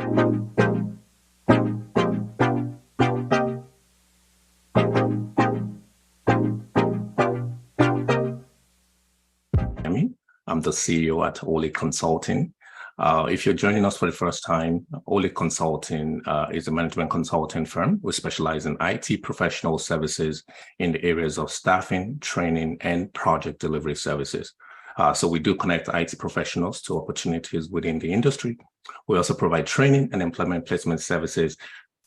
I'm the CEO at Olade Consulting. If you're joining us for the first time, Olade Consulting is a management consulting firm. We specialize in IT professional services in the areas of staffing, training, and project delivery services. So we do connect IT professionals to opportunities within the industry. We also provide training and employment placement services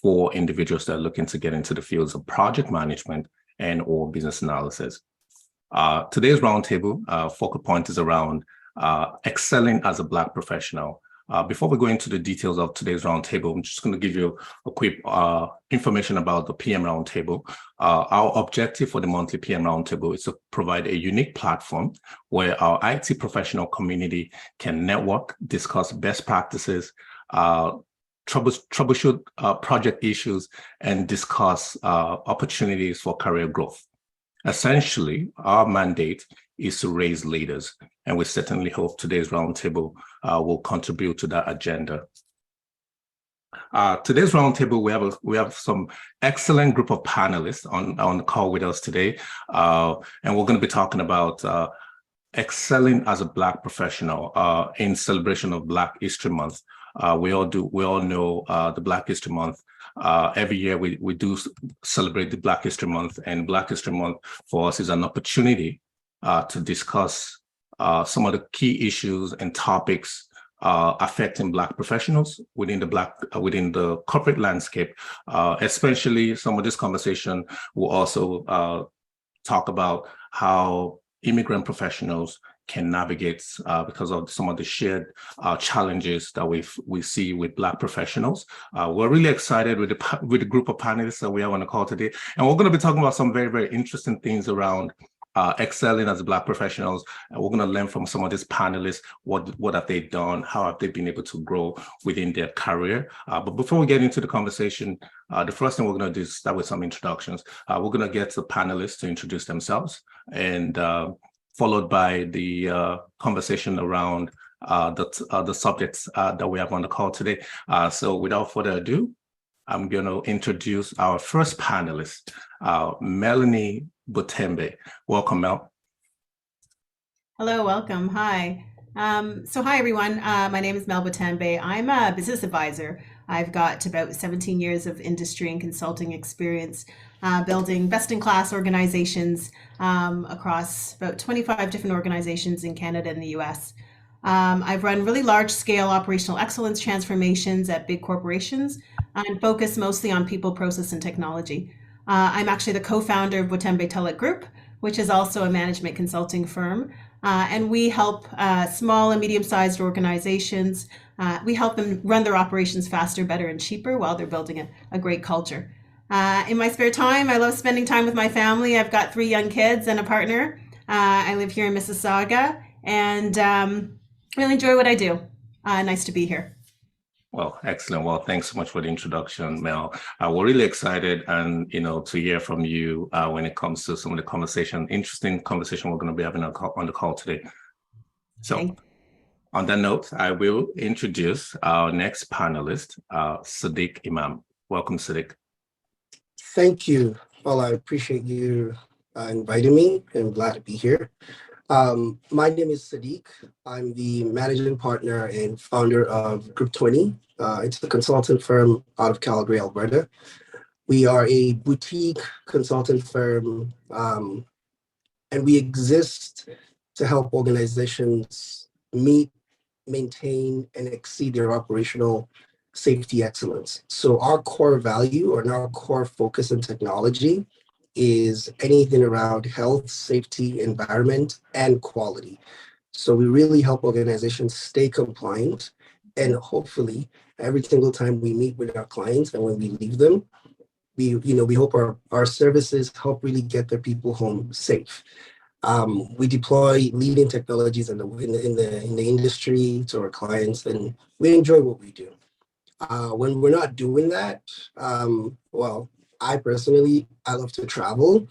for individuals that are looking to get into the fields of project management and or business analysis. Today's roundtable focal point is around excelling as a Black professional. Before we go into the details of today's roundtable, I'm just going to give you a quick information about the PM roundtable. Our objective for the monthly PM roundtable is to provide a unique platform where our IT professional community can network, discuss best practices, troubleshoot project issues, and discuss opportunities for career growth. Essentially, our mandate is to raise leaders, and we certainly hope today's roundtable will contribute to that agenda. Today's roundtable, we have some excellent group of panelists on the call with us today, and we're going to be talking about excelling as a Black professional in celebration of Black History Month. We all know the Black History Month. Every year we do celebrate the Black History Month, and Black History Month for us is an opportunity to discuss some of the key issues and topics affecting Black professionals within the corporate landscape. Especially some of this conversation will also talk about how immigrant professionals can navigate because of some of the shared challenges that we see with Black professionals. We're really excited with the group of panelists that we have on the call today, and we're going to be talking about some very, very interesting things around excelling as Black professionals. And we're going to learn from some of these panelists what have they done, how have they been able to grow within their career. But before we get into the conversation, the first thing we're going to do is start with some introductions. We're going to get the panelists to introduce themselves, and followed by the conversation around the subjects that we have on the call today. So without further ado, I'm going to introduce our first panelist, Melanie Butembe. Welcome, Mel. Hello, welcome. Hi. Hi, everyone. My name is Mel Butembe. I'm a business advisor. I've got about 17 years of industry and consulting experience building best-in-class organizations across about 25 different organizations in Canada and the US. I've run really large-scale operational excellence transformations at big corporations and focus mostly on people, process, and technology. I'm actually the co-founder of Butembe Tulloch Group, which is also a management consulting firm. And we help small and medium-sized organizations. We help them run their operations faster, better, and cheaper while they're building a great culture. In my spare time, I love spending time with my family. I've got 3 young kids and a partner. I live here in Mississauga and really enjoy what I do. Nice to be here. Well, excellent. Well, thanks so much for the introduction, Mel. We're really excited and to hear from you when it comes to some of the interesting conversation we're going to be having on the call today. So on that note, I will introduce our next panelist, Sadiq Imam. Welcome, Sadiq. Thank you. Well, I appreciate you inviting me. I'm glad to be here. My name is Sadiq. I'm the managing partner and founder of Group 20. It's a consultant firm out of Calgary, Alberta. We are a boutique consultant firm, and we exist to help organizations meet, maintain, and exceed their operational safety excellence. So our core value and our core focus in technology is anything around health, safety, environment, and quality. So we really help organizations stay compliant, and hopefully every single time we meet with our clients and when we leave them, we hope our services help really get their people home safe. We deploy leading technologies in the industry to our clients, and we enjoy what we do. When we're not doing that, well, I personally, I love to travel,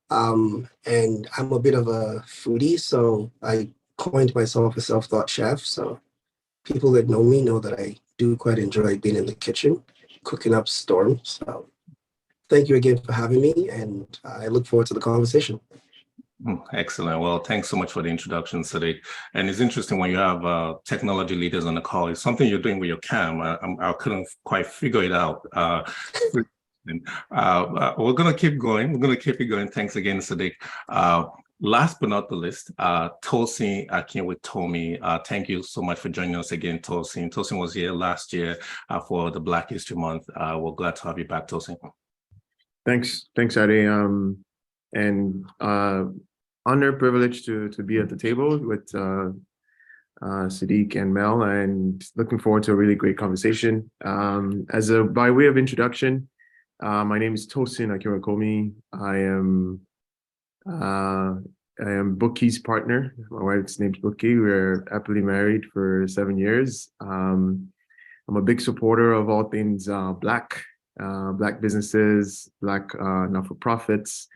and I'm a bit of a foodie, so I coined myself a self-taught chef. So people that know me know that I do quite enjoy being in the kitchen, cooking up storms. So thank you again for having me, and I look forward to the conversation. Excellent. Well, thanks so much for the introduction, Sadiq. And it's interesting when you have technology leaders on the call. It's something you're doing with your cam. I couldn't quite figure it out. We're going to keep going. We're going to keep it going. Thanks again, Sadiq. Last but not the least, Tosin Akinwitomi. Thank you so much for joining us again, Tosin. Tosin was here last year for the Black History Month. We're glad to have you back, Tosin. Thanks, Ade. Honor, privilege to be at the table with Sadiq and Mel, and looking forward to a really great conversation. By way of introduction, my name is Tosin Akinwitomi. I am Bookie's partner. My wife's name's Bookie. We're happily married for 7 years. I'm a big supporter of all things Black businesses, Black not-for-profits.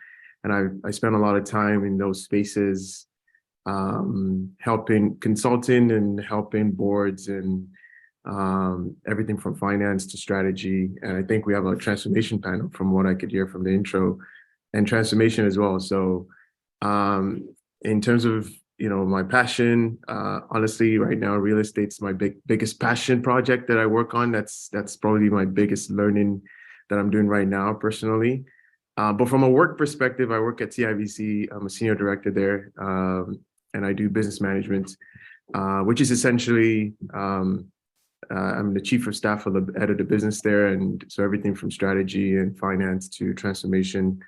And I spent a lot of time in those spaces, consulting and helping boards and everything from finance to strategy. And I think we have a transformation panel from what I could hear from the intro, and transformation as well. So in terms of, my passion, honestly, right now, real estate's my biggest passion project that I work on. That's probably my biggest learning that I'm doing right now personally. But from a work perspective, I work at TIVC. I'm a senior director there, and I do business management, which is essentially, I'm the chief of staff of the head of the business there. And so everything from strategy and finance to transformation,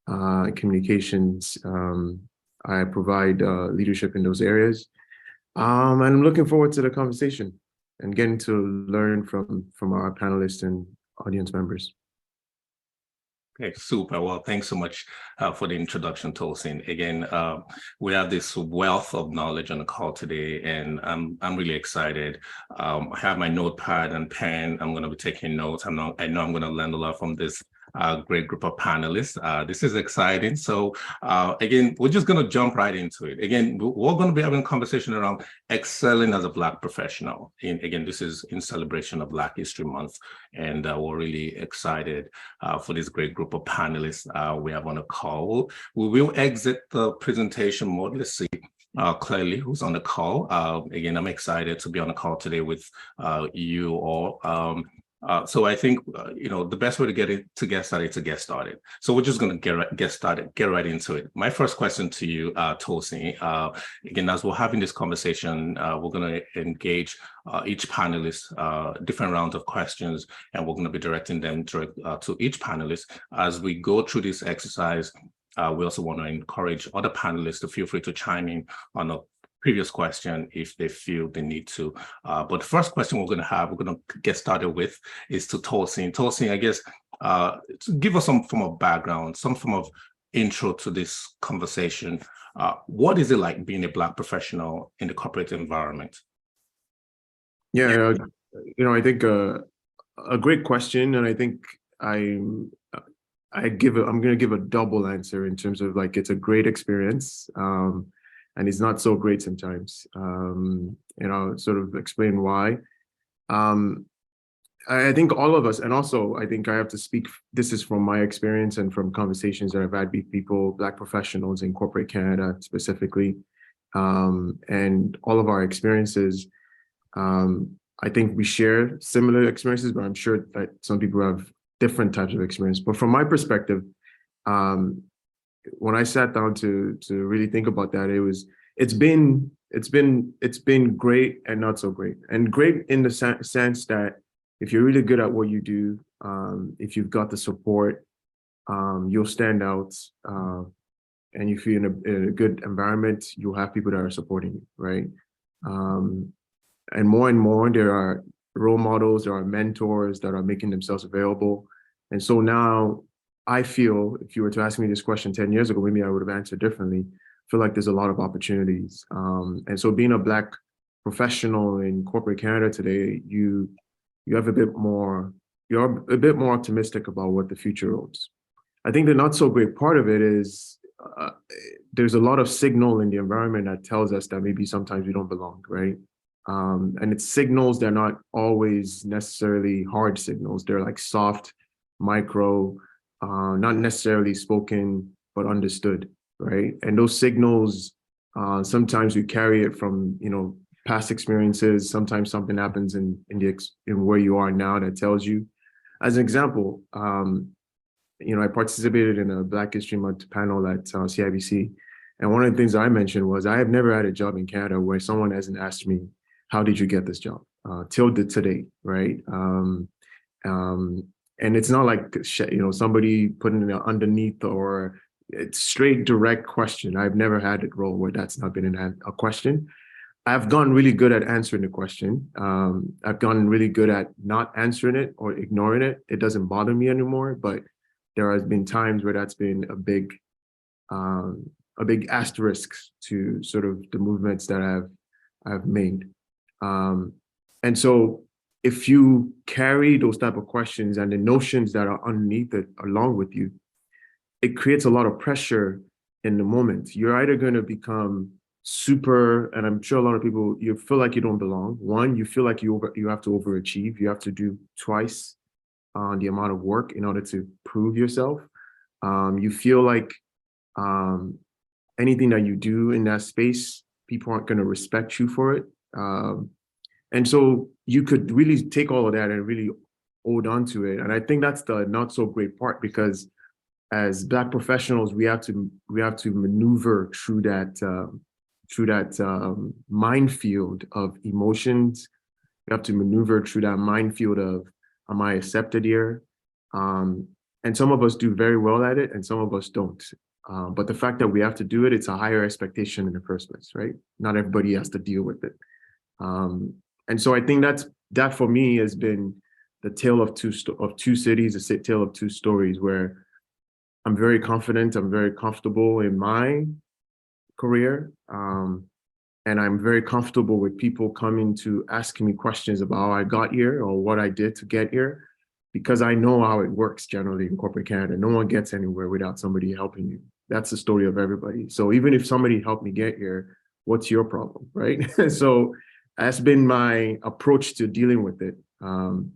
communications, I provide leadership in those areas. And I'm looking forward to the conversation and getting to learn from our panelists and audience members. Okay, super. Well, thanks so much for the introduction, Tosin. Again, we have this wealth of knowledge on the call today, and I'm really excited. I have my notepad and pen. I'm going to be taking notes. I know I'm going to learn a lot from this great group of panelists. This is exciting. So again, we're just going to jump right into it. Again, we're going to be having a conversation around excelling as a Black professional. Again, this is in celebration of Black History Month, and we're really excited for this great group of panelists we have on the call. We will exit the presentation mode. Let's see clearly who's on the call. Again, I'm excited to be on the call today with you all. So I think, the best way to get started. So we're just going to get right into it. My first question to you, Tosin, again, as we're having this conversation, we're going to engage each panelist, different rounds of questions, and we're going to be directing them to each panelist. As we go through this exercise, we also want to encourage other panelists to feel free to chime in on a previous question if they feel they need to. But the first question we're going to get started with is to Tosin. Tosin, I guess, give us some form of background, some form of intro to this conversation. What is it like being a Black professional in the corporate environment? Yeah, I think a great question, and I think I'm going to give a double answer in terms of it's a great experience. And it's not so great sometimes. And I'll sort of explain why. I think all of us, and also I think I have to speak, this is from my experience and from conversations that I've had with people, Black professionals in corporate Canada specifically, and all of our experiences. I think we share similar experiences, but I'm sure that some people have different types of experience. But from my perspective, when I sat down to really think about that, it's been great and not so great. And great in the sense that if you're really good at what you do, if you've got the support, you'll stand out, and you feel in a good environment, you'll have people that are supporting you, right? And more, there are role models, there are mentors that are making themselves available. And so now, I feel if you were to ask me this question 10 years ago, maybe I would have answered differently. I feel like there's a lot of opportunities. And so being a Black professional in corporate Canada today, you're a bit more optimistic about what the future holds. I think the not so great part of it is there's a lot of signal in the environment that tells us that maybe sometimes we don't belong, right? And it's signals, they're not always necessarily hard signals. They're like soft, micro, not necessarily spoken, but understood, right? And those signals, sometimes we carry it from, past experiences. Sometimes something happens in where you are now that tells you. As an example, I participated in a Black History Month panel at CIBC. And one of the things I mentioned was I have never had a job in Canada where someone hasn't asked me, how did you get this job? Till today, right? And it's not like, somebody putting it underneath, or it's straight direct question. I've never had a role where that's not been a question. I've gotten really good at answering the question. I've gotten really good at not answering it or ignoring it. It doesn't bother me anymore, but there has been times where that's been a big asterisk to sort of the movements that I've made. And so if you carry those type of questions and the notions that are underneath it along with you, it creates a lot of pressure in the moment. You're either going to become super, and I'm sure a lot of people, you feel like you don't belong. One, you feel like you have to overachieve. You have to do twice the amount of work in order to prove yourself. You feel like anything that you do in that space, people aren't going to respect you for it. And so you could really take all of that and really hold on to it. And I think that's the not so great part, because as Black professionals, we have to maneuver through that minefield of emotions. We have to maneuver through that minefield of, am I accepted here? And some of us do very well at it, and some of us don't. But the fact that we have to do it, it's a higher expectation in the first place, right? Not everybody has to deal with it. And so I think that for me has been the tale of two cities, a tale of two stories, where I'm very confident, I'm very comfortable in my career. And I'm very comfortable with people coming to asking me questions about how I got here or what I did to get here, because I know how it works generally in corporate Canada. No one gets anywhere without somebody helping you. That's the story of everybody. So even if somebody helped me get here, what's your problem, right? So that's been my approach to dealing with it. And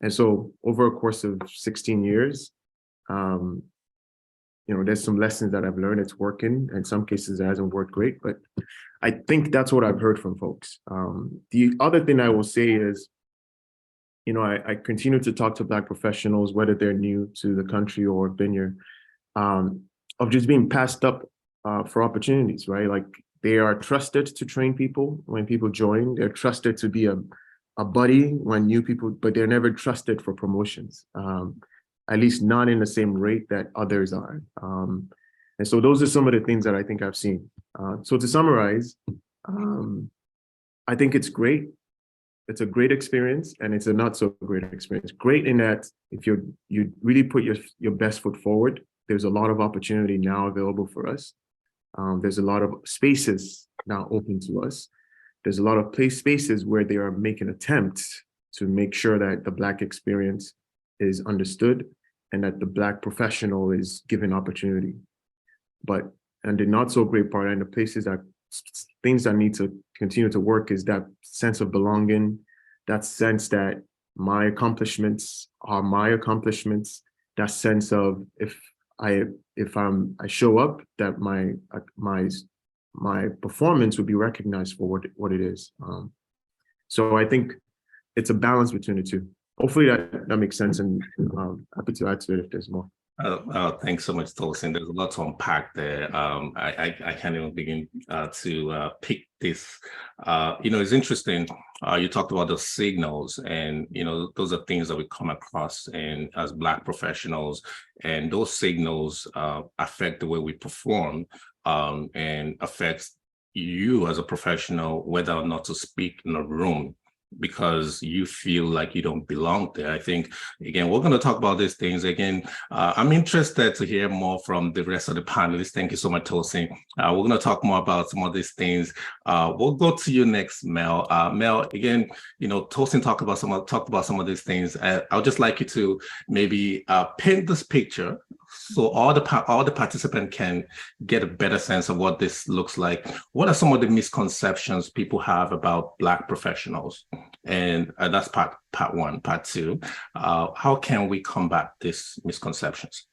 so over a course of 16 years, there's some lessons that I've learned. It's working. In some cases, it hasn't worked great, but I think that's what I've heard from folks. The other thing I will say is, I continue to talk to Black professionals, whether they're new to the country or have been here, of just being passed up for opportunities, right? Like, they are trusted to train people when people join. They're trusted to be a buddy when new people, but they're never trusted for promotions, at least not in the same rate that others are. And so those are some of the things that I think I've seen. So to summarize, I think it's great. It's a great experience, and it's a not so great experience. Great in that if you really put your best foot forward, there's a lot of opportunity now available for us. There's a lot of spaces now open to us. There's a lot of spaces where they are making attempts to make sure that the Black experience is understood and that the Black professional is given opportunity. And the not so great part, and the places that things that need to continue to work, is that sense of belonging, that sense that my accomplishments are my accomplishments, that sense of if I show up, that my performance would be recognized for what it is. So I think it's a balance between the two. Hopefully that makes sense, and happy to add to it if there's more. Thanks so much, Tosin. There's a lot to unpack there. I can't even begin to pick this. It's interesting. You talked about the signals, and those are things that we come across as Black professionals, and those signals affect the way we perform, and affects you as a professional whether or not to speak in a room, because you feel like you don't belong there. I think, again, we're going to talk about these things. Again, I'm interested to hear more from the rest of the panelists. Thank you so much, Tosin. We're going to talk more about some of these things. We'll go to you next, Mel. Mel, again, Tosin talked about some of these things. I would just like you to maybe paint this picture so all the participants can get a better sense of what this looks like. What are some of the misconceptions people have about Black professionals? And that's part one. Part two, how can we combat these misconceptions?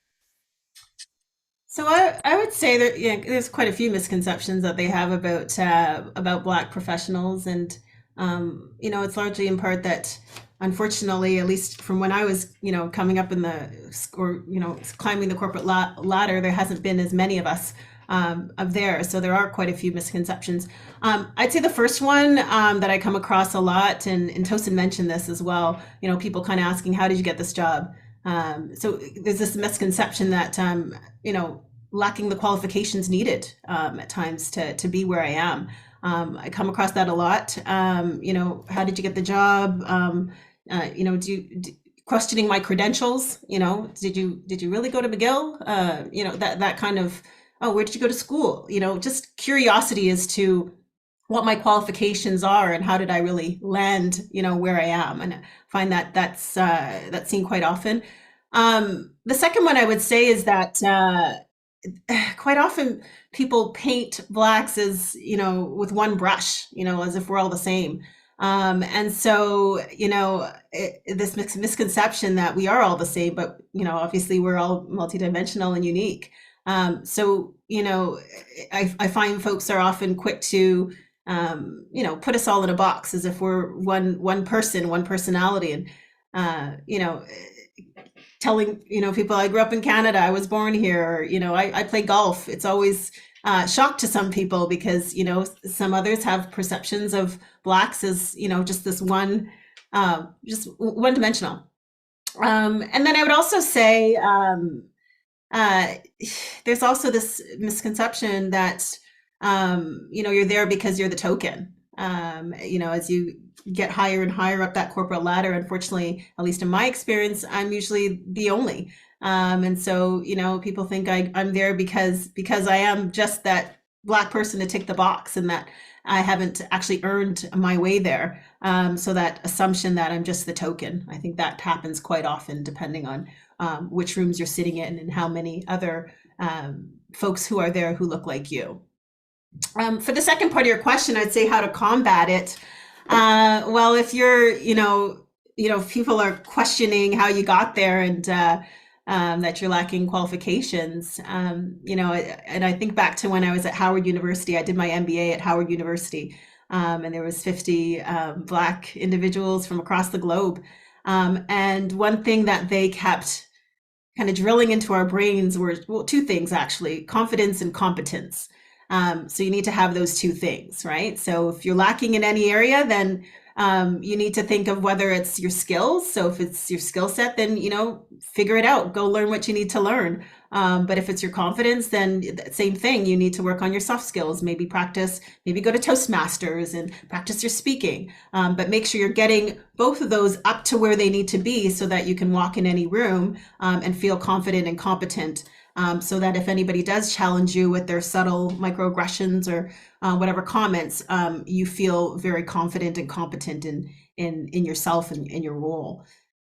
So I would say that there's quite a few misconceptions that they have about Black professionals, and it's largely in part that, unfortunately, at least from when I was coming up in climbing the corporate ladder, there hasn't been as many of us of there. So there are quite a few misconceptions. I'd say the first one that I come across a lot, and Tosin mentioned this as well. People kind of asking, "How did you get this job?" So there's this misconception that lacking the qualifications needed at times to be where I am. I come across that a lot. How did you get the job? Questioning my credentials. Did you really go to McGill? That kind of, oh, where did you go to school? Just curiosity as to what my qualifications are and how did I really land, where I am. And I find that's seen quite often. The second one I would say is that quite often people paint Blacks as, with one brush, as if we're all the same. And so, this misconception that we are all the same, but, obviously we're all multidimensional and unique. So, I find folks are often quick to, put us all in a box as if we're one person, one personality. And, telling, people I grew up in Canada, I was born here, I play golf. It's always shock to some people because, some others have perceptions of Blacks as, just this just one dimensional. And then I would also say there's also this misconception that, you're there because you're the token. As you get higher and higher up that corporate ladder, unfortunately, at least in my experience, I'm usually the only. And so, people think I'm there because I am just that Black person to tick the box and that I haven't actually earned my way there. So that assumption that I'm just the token, I think that happens quite often depending on which rooms you're sitting in and how many other folks who are there who look like you. For the second part of your question, I'd say how to combat it. Well, if you're, if people are questioning how you got there and that you're lacking qualifications, and I think back to when I was at Howard University. I did my MBA at Howard University, and there was 50 Black individuals from across the globe. And one thing that they kept kind of drilling into our brains were, well, two things actually: confidence and competence. So you need to have those two things, right? So if you're lacking in any area, then you need to think of whether it's your skills. So if it's your skill set, then, figure it out, go learn what you need to learn. But if it's your confidence, then same thing, you need to work on your soft skills, maybe go to Toastmasters and practice your speaking. But make sure you're getting both of those up to where they need to be so that you can walk in any room and feel confident and competent. So that if anybody does challenge you with their subtle microaggressions or whatever comments, you feel very confident and competent in yourself and in your role.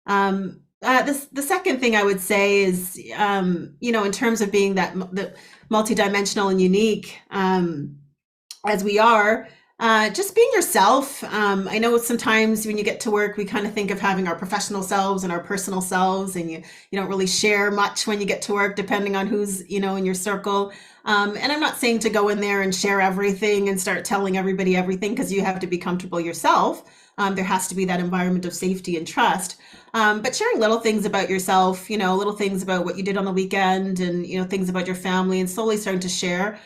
The second thing I would say is, in terms of being the multidimensional and unique, as we are, just being yourself. I know sometimes when you get to work, we kind of think of having our professional selves and our personal selves, and you don't really share much when you get to work, depending on who's, in your circle. And I'm not saying to go in there and share everything and start telling everybody everything, because you have to be comfortable yourself. There has to be that environment of safety and trust. But sharing little things about yourself, little things about what you did on the weekend and, things about your family, and slowly starting to share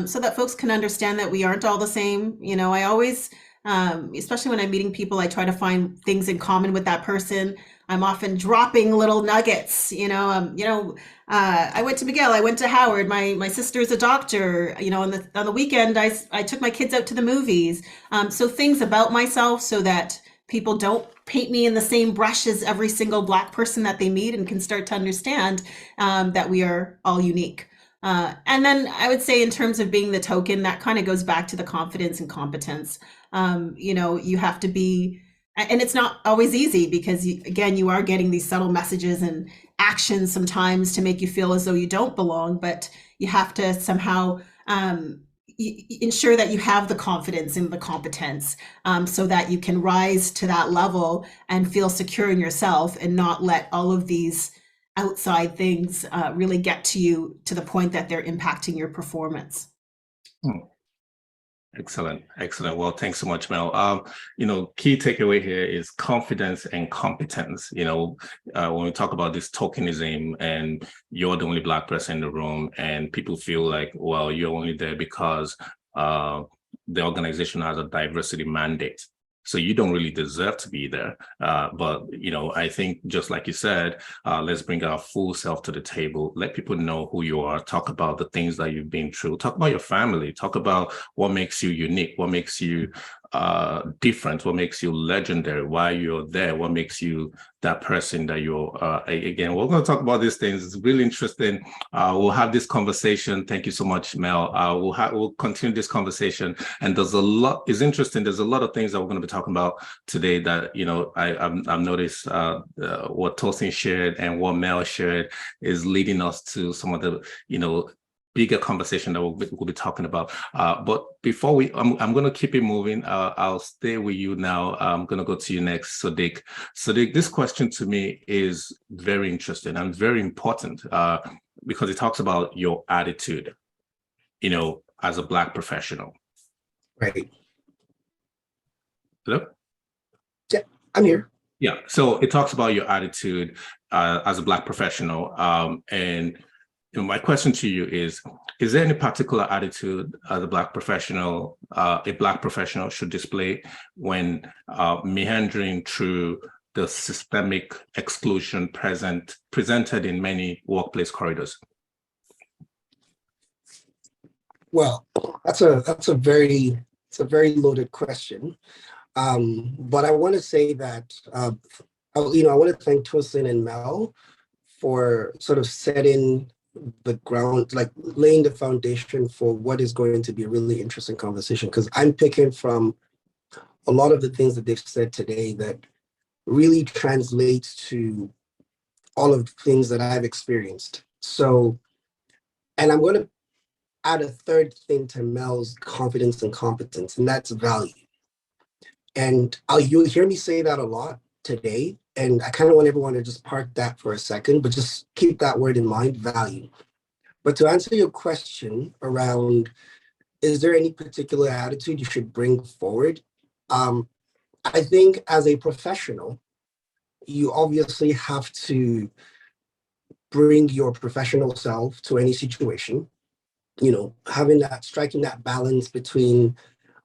so that folks can understand that we aren't all the same. I always, especially when I'm meeting people, I try to find things in common with that person. I'm often dropping little nuggets, I went to McGill, I went to Howard, my sister's a doctor, on the weekend, I took my kids out to the movies. So things about myself so that people don't paint me in the same brush as every single Black person that they meet, and can start to understand that we are all unique. And then I would say in terms of being the token, that kind of goes back to the confidence and competence. You have to be And it's not always easy because again, you are getting these subtle messages and actions sometimes to make you feel as though you don't belong, but you have to somehow ensure that you have the confidence and the competence, so that you can rise to that level and feel secure in yourself and not let all of these outside things really get to you to the point that they're impacting your performance. Excellent, excellent. Well, thanks so much, Mel. Key takeaway here is confidence and competence. When we talk about this tokenism and you're the only Black person in the room and people feel like, well, you're only there because the organization has a diversity mandate. So you don't really deserve to be there. But I think just like you said, let's bring our full self to the table. Let people know who you are. Talk about the things that you've been through. Talk about your family. Talk about what makes you unique, what makes you different, what makes you legendary, why you're there, what makes you that person that you're. Again, we're going to talk about these things. It's really interesting. We'll have this conversation. Thank you so much, Mel. We'll continue this conversation. And there's a lot. It's interesting. There's a lot of things that we're going to be talking about today that I've noticed what Tosin shared and what Mel shared is leading us to some of the bigger conversation that we'll be talking about. But before I'm going to keep it moving. I'll stay with you now. I'm going to go to you next, Sadiq. Sadiq, this question to me is very interesting and very important because it talks about your attitude, as a Black professional. Right. Hello? Yeah, I'm here. Yeah. So it talks about your attitude as a Black professional. And my question to you is there any particular attitude as a Black professional should display when meandering through the systemic exclusion presented in many workplace corridors? Well, that's a very loaded question. But I want to say that I want to thank Tosin and Mel for sort of setting the ground, like laying the foundation for what is going to be a really interesting conversation, because I'm picking from a lot of the things that they've said today that really translates to all of the things that I've experienced. So, and I'm going to add a third thing to Mel's confidence and competence, and that's value. And you'll hear me say that a lot today. And I kind of want everyone to just park that for a second, but just keep that word in mind, value. But to answer your question around, is there any particular attitude you should bring forward? I think as a professional, you obviously have to bring your professional self to any situation, striking that balance between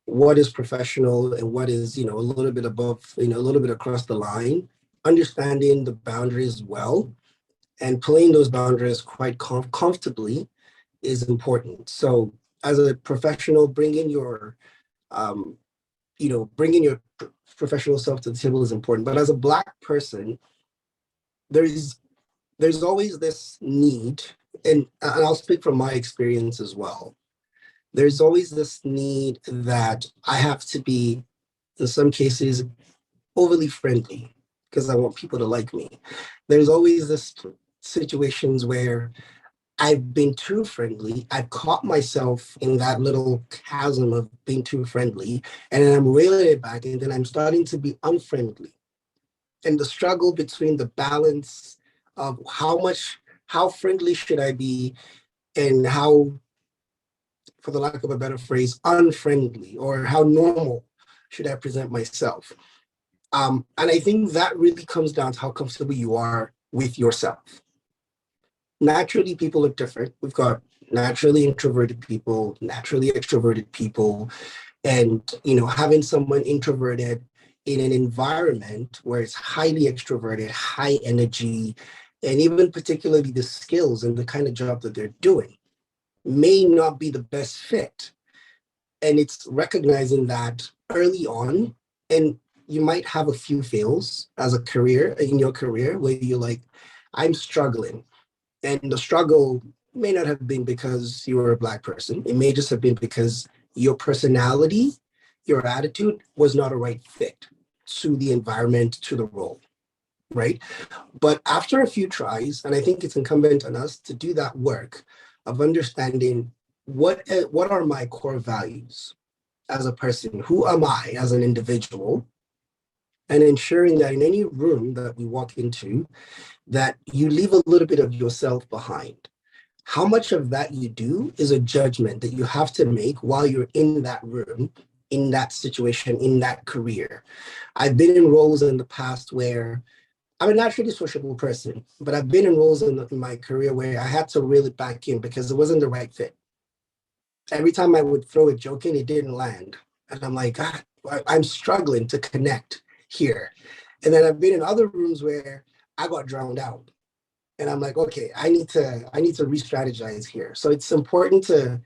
what is professional and what is, a little bit above, a little bit across the line, understanding the boundaries well, and playing those boundaries quite comfortably is important. So as a professional, bringing your professional self to the table is important. But as a Black person, there's always this need, and I'll speak from my experience as well. There's always this need that I have to be, in some cases, overly friendly because I want people to like me. There's always this situations where I've been too friendly. I've caught myself in that little chasm of being too friendly, and then I'm reeling it back, and then I'm starting to be unfriendly. And the struggle between the balance of how friendly should I be, and how, for the lack of a better phrase, unfriendly, or how normal should I present myself? And I think that really comes down to how comfortable you are with yourself. Naturally, people are different. We've got naturally introverted people, naturally extroverted people, and having someone introverted in an environment where it's highly extroverted, high energy, and even particularly the skills and the kind of job that they're doing may not be the best fit. And it's recognizing that early on, and you might have a few fails as a career, in your career, where you're like, I'm struggling. And the struggle may not have been because you were a Black person. It may just have been because your personality, your attitude was not a right fit. to the environment, to the role, right? But after a few tries, and I think it's incumbent on us to do that work of understanding what are my core values as a person, who am I as an individual, and ensuring that in any room that we walk into, that you leave a little bit of yourself behind. How much of that you do is a judgment that you have to make while you're in that room, in that situation, in that career. I've been in roles in the past where I'm a naturally sociable person, but I've been in roles in my career where I had to reel it back in because it wasn't the right fit. Every time I would throw a joke in, it didn't land. And I'm like, God, I'm struggling to connect here. And then I've been in other rooms where I got drowned out. And I'm like, okay, I need to re-strategize here. So it's important to,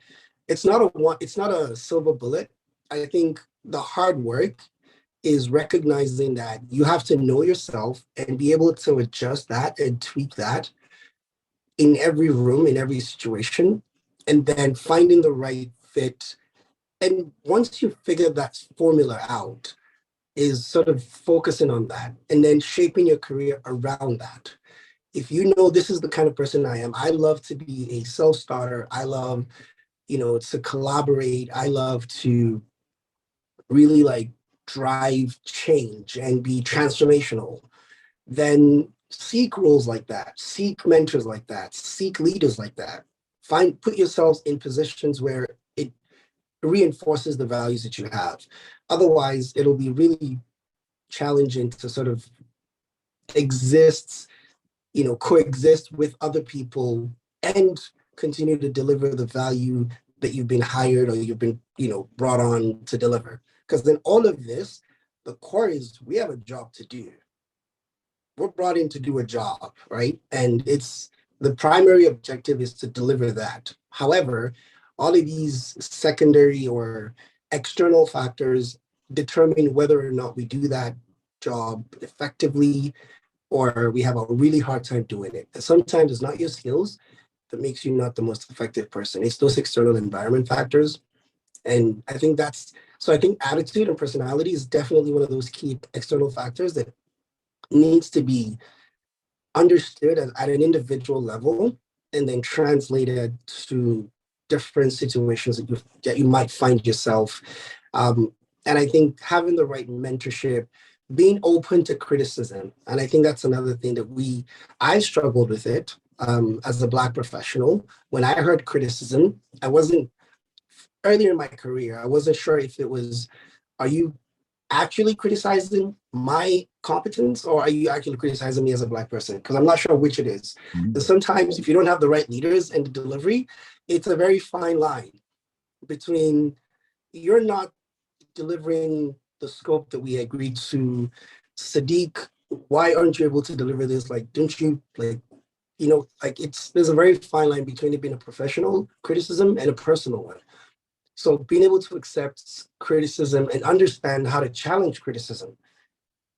it's not a silver bullet. I think the hard work is recognizing that you have to know yourself and be able to adjust that and tweak that in every room, in every situation, and then finding the right fit. And once you figure that formula out, is sort of focusing on that and then shaping your career around that. If you know this is the kind of person I am, I love to be a self-starter. I love, to collaborate. I love to really like drive change and be transformational. Then seek roles like that, seek mentors like that, seek leaders like that. Put yourselves in positions where it reinforces the values that you have. Otherwise, it'll be really challenging to sort of coexist with other people and continue to deliver the value that you've been hired or you've been, brought on to deliver. Because then all of this, the core is we have a job to do. We're brought in to do a job, right? And it's the primary objective is to deliver that. However, all of these secondary or external factors determine whether or not we do that job effectively or we have a really hard time doing it. And sometimes it's not your skills that makes you not the most effective person. It's those external environment factors. And I think I think attitude and personality is definitely one of those key external factors that needs to be understood at an individual level and then translated to different situations that you might find yourself. And I think having the right mentorship, being open to criticism. And I think that's another thing that I struggled with it as a Black professional. When I heard criticism, earlier in my career, I wasn't sure if it was, are you actually criticizing my competence or are you actually criticizing me as a Black person? Because I'm not sure which it is. Mm-hmm. And sometimes if you don't have the right leaders and the delivery, it's a very fine line between you're not delivering the scope that we agreed to. Sadiq, why aren't you able to deliver this? Like, don't you there's a very fine line between it being a professional criticism and a personal one. So being able to accept criticism and understand how to challenge criticism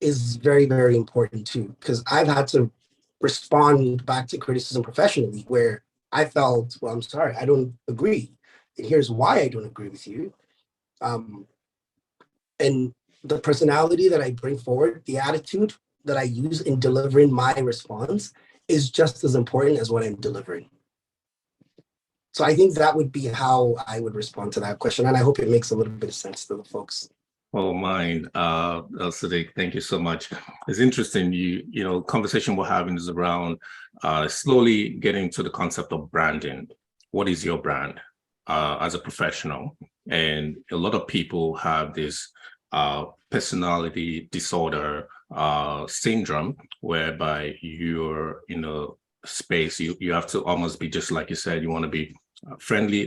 is very, very important too, because I've had to respond back to criticism professionally where I felt, well, I'm sorry, I don't agree. And here's why I don't agree with you. And the personality that I bring forward, the attitude that I use in delivering my response is just as important as what I'm delivering. So I think that would be how I would respond to that question. And I hope it makes a little bit of sense to the folks. Oh, mine. Sadiq, thank you so much. It's interesting. Conversation we're having is around slowly getting to the concept of branding. What is your brand as a professional? And a lot of people have this personality disorder syndrome, whereby you're in a space, you have to almost be just like you said, you want to be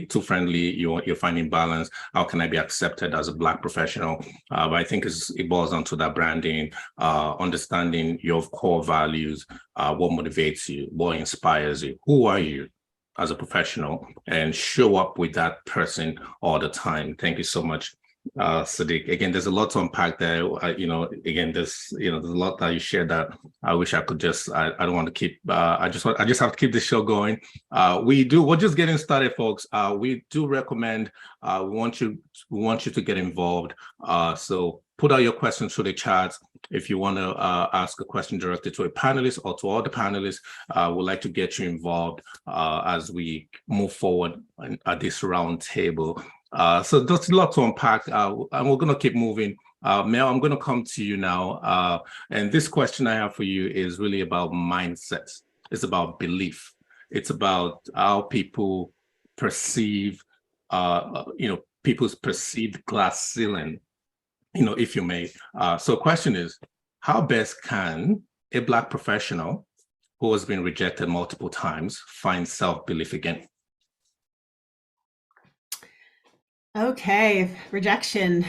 too friendly, you're finding balance. How can I be accepted as a Black professional? But I think it boils down to that branding, understanding your core values, what motivates you, what inspires you, who are you as a professional, and show up with that person all the time. Thank you so much Sadiq. Again, there's a lot to unpack there. Again, there's a lot that you shared that I wish I could just. I don't want to keep. I just have to keep the show going. We're just getting started, folks. We do recommend. We want you to get involved. So put out your questions through the chat. If you want to ask a question directly to a panelist or to all the panelists, we'd like to get you involved as we move forward at this round table. So there's a lot to unpack, and we're going to keep moving. Mel, I'm going to come to you now. And this question I have for you is really about mindset. It's about belief. It's about how people perceive, people's perceived glass ceiling, if you may. So the question is, how best can a Black professional who has been rejected multiple times find self-belief again? Okay, rejection.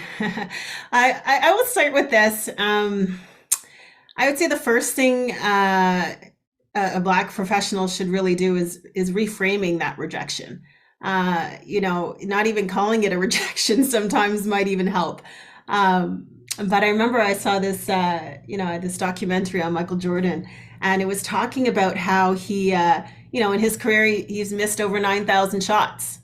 I will start with this. I would say the first thing a Black professional should really do is reframing that rejection. Not even calling it a rejection sometimes might even help. But I remember I saw this, this documentary on Michael Jordan, and it was talking about how he, in his career, he's missed over 9,000 shots,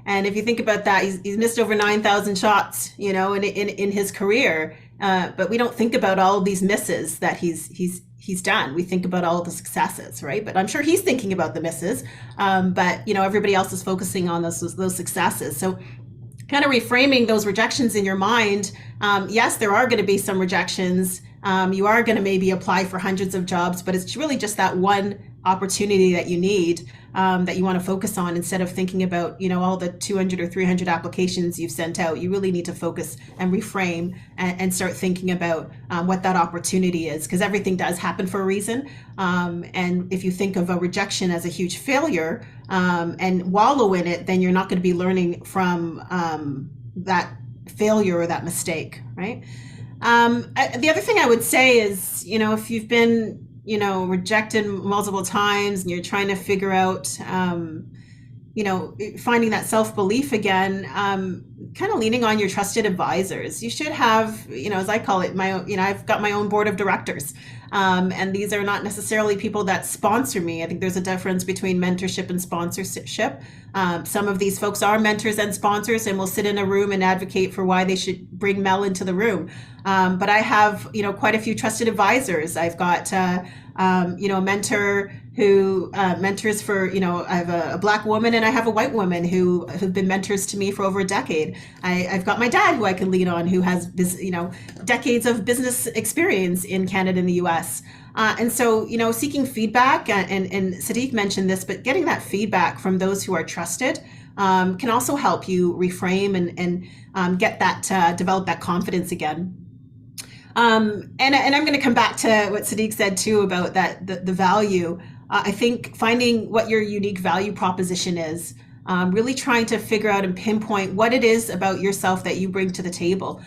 and if you think about that, he's missed over 9,000 shots, in his career. But we don't think about all of these misses that he's done. We think about all of the successes, right? But I'm sure he's thinking about the misses. But everybody else is focusing on those successes. So kind of reframing those rejections in your mind. Yes, there are going to be some rejections. You are going to maybe apply for hundreds of jobs, but it's really just that one opportunity that you need, that you want to focus on, instead of thinking about, all the 200 or 300 applications you've sent out. You really need to focus and reframe and start thinking about what that opportunity is, because everything does happen for a reason. And if you think of a rejection as a huge failure and wallow in it, then you're not going to be learning from that failure or that mistake, right? The other thing I would say is, if you've been rejected multiple times and you're trying to figure out, finding that self-belief again, kind of leaning on your trusted advisors. You should have, as I call it, I've got my own board of directors. And these are not necessarily people that sponsor me. I think there's a difference between mentorship and sponsorship. Some of these folks are mentors and sponsors and will sit in a room and advocate for why they should bring Mel into the room. But I have, quite a few trusted advisors. I've got, a mentor who mentors for, I have a Black woman and I have a white woman who've been mentors to me for over a decade. I've got my dad who I can lean on, who has, decades of business experience in Canada and the US. And so, seeking feedback, and Sadiq mentioned this, but getting that feedback from those who are trusted can also help you reframe and get that, develop that confidence again. And I'm going to come back to what Sadiq said too about that, the value. I think finding what your unique value proposition is, really trying to figure out and pinpoint what it is about yourself that you bring to the table,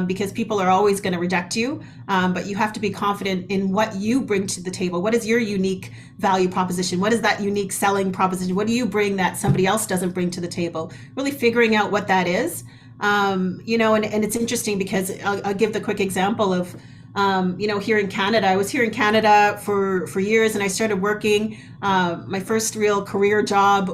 because people are always going to reject you, but you have to be confident in what you bring to the table. What is your unique value proposition? What is that unique selling proposition? What do you bring that somebody else doesn't bring to the table? Really figuring out what that is. And it's interesting because I'll give the quick example of, here in Canada. I was here in Canada for years, and I started working. My first real career job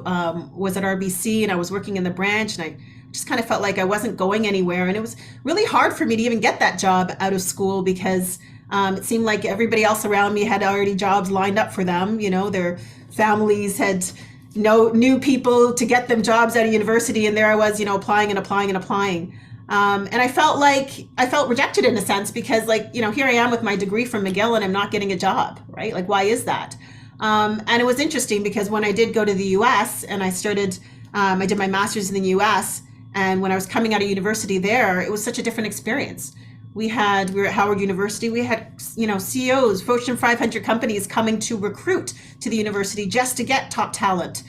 was at RBC, and I was working in the branch, and I just kind of felt like I wasn't going anywhere. And it was really hard for me to even get that job out of school because it seemed like everybody else around me had already jobs lined up for them. Their families had new people to get them jobs out of university, and there I was, applying and applying and applying. And I felt rejected in a sense because here I am with my degree from McGill and I'm not getting a job, right? Like, why is that? And it was interesting because when I did go to the US and I started, I did my master's in the US, and when I was coming out of university there, it was such a different experience. We were at Howard University. We had, CEOs, Fortune 500 companies coming to recruit to the university just to get top talent.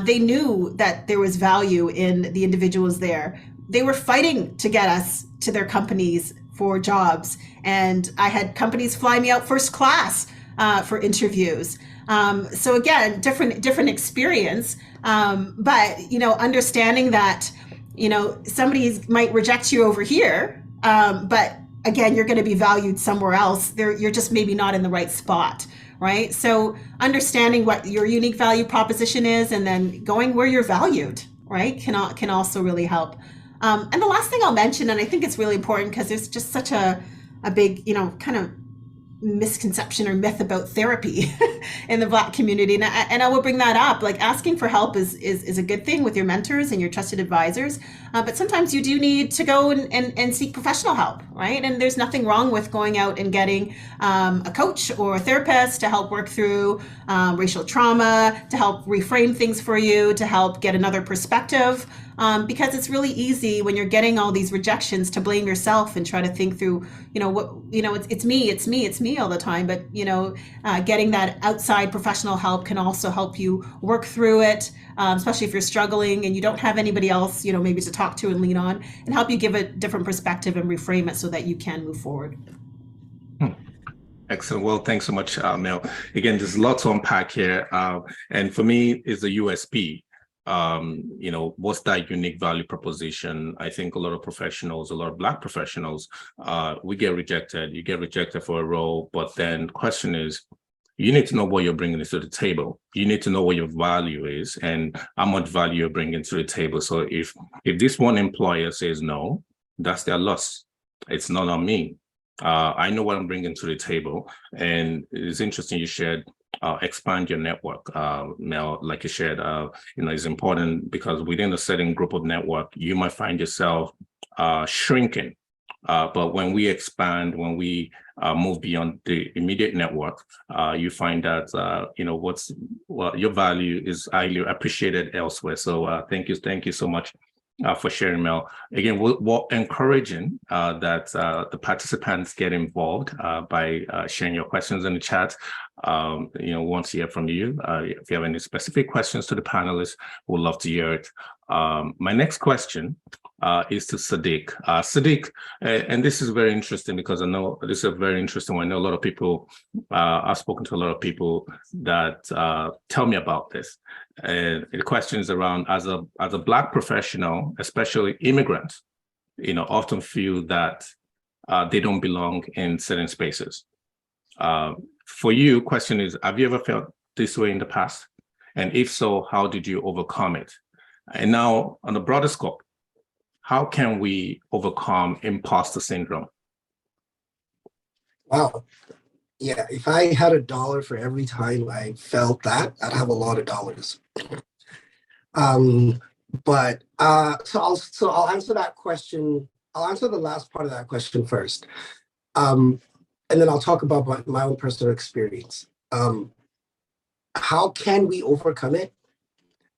They knew that there was value in the individuals there. They were fighting to get us to their companies for jobs. And I had companies fly me out first class for interviews. So again, different experience. But, understanding that somebody might reject you over here, but again, you're going to be valued somewhere else. You're just maybe not in the right spot, right? So understanding what your unique value proposition is and then going where you're valued, right, can also really help. And the last thing I'll mention, and I think it's really important because there's just such a big, kind of misconception or myth about therapy in the Black community, and I will bring that up. Like, asking for help is a good thing with your mentors and your trusted advisors, but sometimes you do need to go and seek professional help, right? And there's nothing wrong with going out and getting a coach or a therapist to help work through racial trauma, to help reframe things for you, to help get another perspective. Because it's really easy when you're getting all these rejections to blame yourself and try to think through, it's me all the time. But, getting that outside professional help can also help you work through it, especially if you're struggling and you don't have anybody else, maybe to talk to and lean on, and help you give a different perspective and reframe it so that you can move forward. Excellent. Well, thanks so much, Mel. Again, there's a lot to unpack here. And for me, it's the USP. What's that unique value proposition? I think a lot of professionals, a lot of Black professionals, we get rejected. You get rejected for a role, but then the question is, you need to know what you're bringing to the table. You need to know what your value is and how much value you're bringing to the table. So if this one employer says no, that's their loss. It's not on me. I know what I'm bringing to the table. And it's interesting you shared expand your network, Mel, like you shared, is important because within a certain group of network, you might find yourself shrinking. But when we expand, when we move beyond the immediate network, you find that, your value is highly appreciated elsewhere. So thank you so much for sharing, Mel. Again, we're encouraging that the participants get involved by sharing your questions in the chat. Want to hear from you. If you have any specific questions to the panelists, we'd love to hear it. My next question is to Sadiq. Sadiq, and this is very interesting because I know this is a very interesting one. I know a lot of people, I've spoken to a lot of people that tell me about this. And the question is around, as a Black professional, especially immigrants, often feel that they don't belong in certain spaces. For you, question is, have you ever felt this way in the past? And if so, how did you overcome it? And now, on a broader scope, how can we overcome imposter syndrome? Wow. Yeah, if I had $1 for every time I felt that, I'd have a lot of dollars. So I'll answer that question. I'll answer the last part of that question first. And then I'll talk about my own personal experience. How can we overcome it?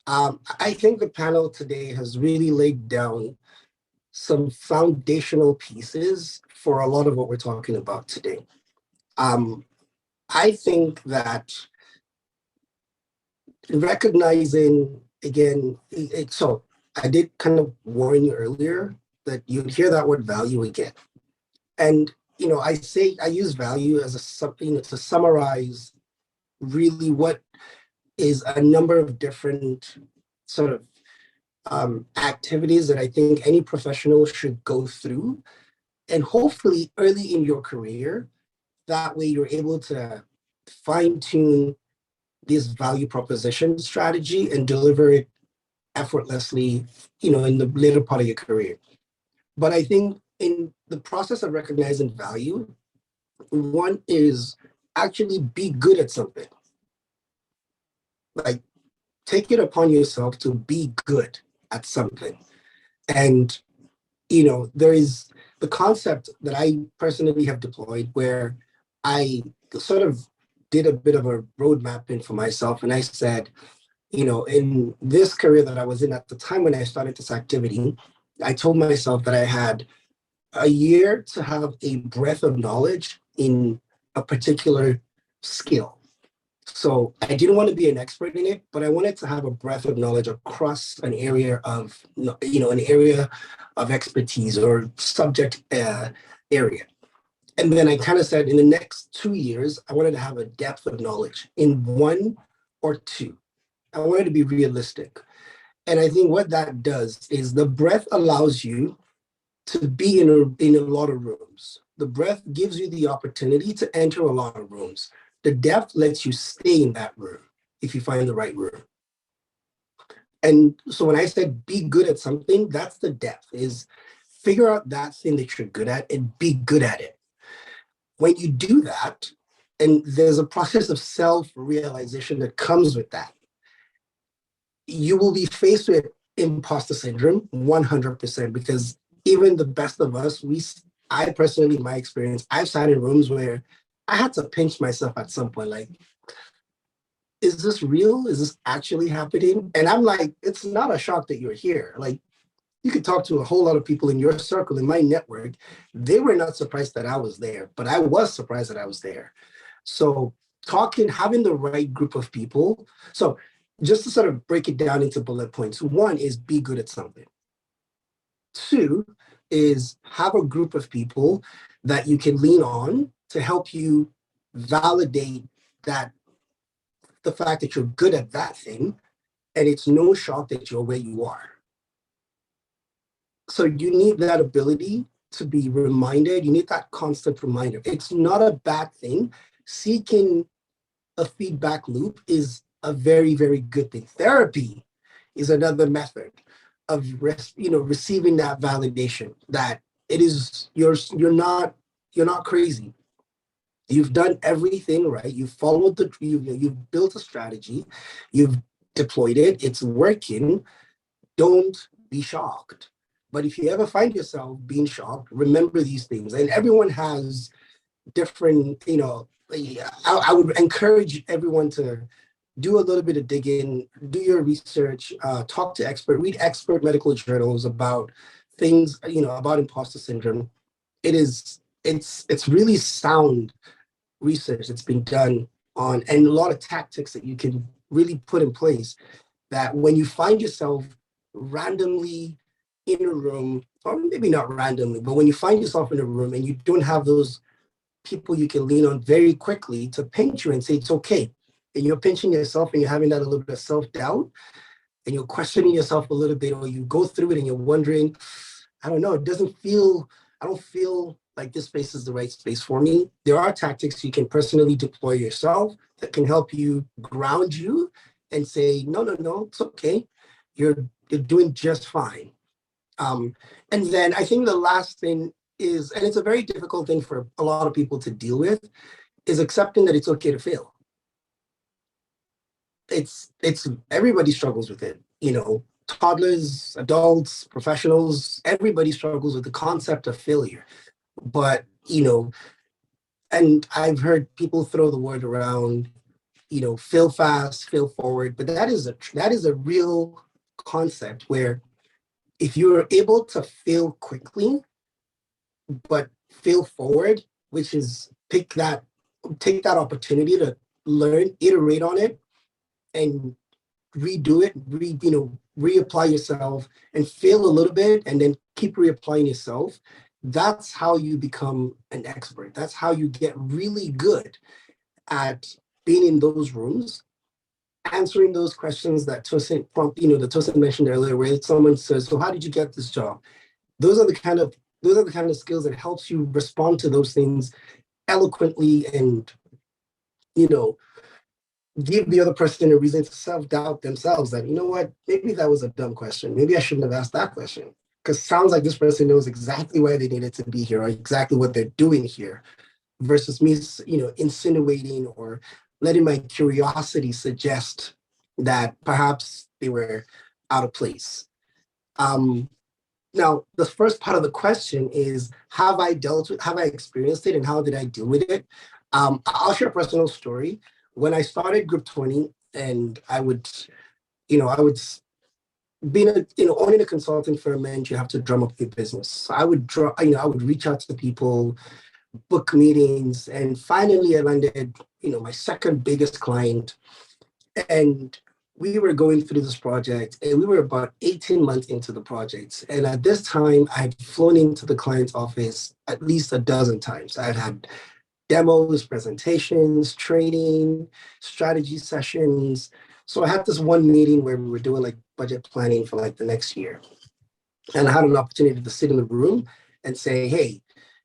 I think the panel today has really laid down some foundational pieces for a lot of what we're talking about today. I think that recognizing, again, so I did kind of warn you earlier that you'd hear that word value again. And, I use value as to summarize really what is a number of different sort of activities that I think any professional should go through. And hopefully early in your career, that way you're able to fine tune this value proposition strategy and deliver it effortlessly, in the later part of your career. But I think in the process of recognizing value, one is actually be good at something. Like, take it upon yourself to be good at something. And, there is the concept that I personally have deployed where I sort of did a bit of a road mapping for myself. And I said, in this career that I was in at the time when I started this activity, I told myself that I had a year to have a breadth of knowledge in a particular skill. So I didn't want to be an expert in it, but I wanted to have a breadth of knowledge across an area of, an area of expertise or subject area. And then I kind of said in the next 2 years, I wanted to have a depth of knowledge in one or two. I wanted to be realistic. And I think what that does is the breadth allows you to be in a lot of rooms. The breadth gives you the opportunity to enter a lot of rooms. The depth lets you stay in that room if you find the right room. And so when I said be good at something, that's the depth, is figure out that thing that you're good at and be good at it. When you do that, and there's a process of self-realization that comes with that, you will be faced with imposter syndrome 100%, because even the best of us, I personally, in my experience, I've sat in rooms where I had to pinch myself at some point, like, is this real? Is this actually happening? And I'm like, it's not a shock that you're here. Like, you could talk to a whole lot of people in your circle, in my network. They were not surprised that I was there, but I was surprised that I was there. So having the right group of people. So just to sort of break it down into bullet points, one is be good at something. Two is have a group of people that you can lean on to help you validate that the fact that you're good at that thing, and it's no shock that you're where you are. So you need that ability to be reminded. You need that constant reminder. It's not a bad thing. Seeking a feedback loop is a very, very good thing. Therapy is another method of receiving that validation that it is you're not crazy. You've done everything right. You've followed you've built a strategy, you've deployed it, it's working. Don't be shocked. But if you ever find yourself being shocked, remember these things. And everyone has different, I would encourage everyone to do a little bit of digging, do your research, talk to read expert medical journals about things, about imposter syndrome. It's really sound research that's been done on, and a lot of tactics that you can really put in place, that when you find yourself randomly in a room, or maybe not randomly, but when you find yourself in a room and you don't have those people you can lean on very quickly to pinch you and say it's okay, and you're pinching yourself and you're having that a little bit of self-doubt and you're questioning yourself a little bit, or you go through it and you're wondering, I don't know, I don't feel like this space is the right space for me. There are tactics you can personally deploy yourself that can help you ground you and say, no, it's okay. You're doing just fine. And then I think the last thing is, and it's a very difficult thing for a lot of people to deal with, is accepting that it's okay to fail. It's everybody struggles with it. Toddlers, adults, professionals, everybody struggles with the concept of failure. But, and I've heard people throw the word around, fail fast, fail forward, but that is a real concept where if you're able to fail quickly, but fail forward, which is take that opportunity to learn, iterate on it, and redo it, reapply yourself and fail a little bit and then keep reapplying yourself. That's how you become an expert. That's how you get really good at being in those rooms, answering those questions that Tosin mentioned earlier, where someone says, so how did you get this job? Those are the kind of skills that helps you respond to those things eloquently and, give the other person a reason to self-doubt themselves that, what, maybe that was a dumb question. Maybe I shouldn't have asked that question. Because sounds like this person knows exactly why they needed to be here or exactly what they're doing here, versus me, insinuating or letting my curiosity suggest that perhaps they were out of place. Now, the first part of the question is, have I experienced it and how did I deal with it? I'll share a personal story. When I started Group 20 and I would being owning a consulting firm meant you have to drum up your business. So I would reach out to people, book meetings, and finally I landed, my second biggest client. And we were going through this project and we were about 18 months into the project. And at this time I had flown into the client's office at least a dozen times. I had demos, presentations, training, strategy sessions. So I had this one meeting where we were doing like budget planning for like the next year. And I had an opportunity to sit in the room and say, hey,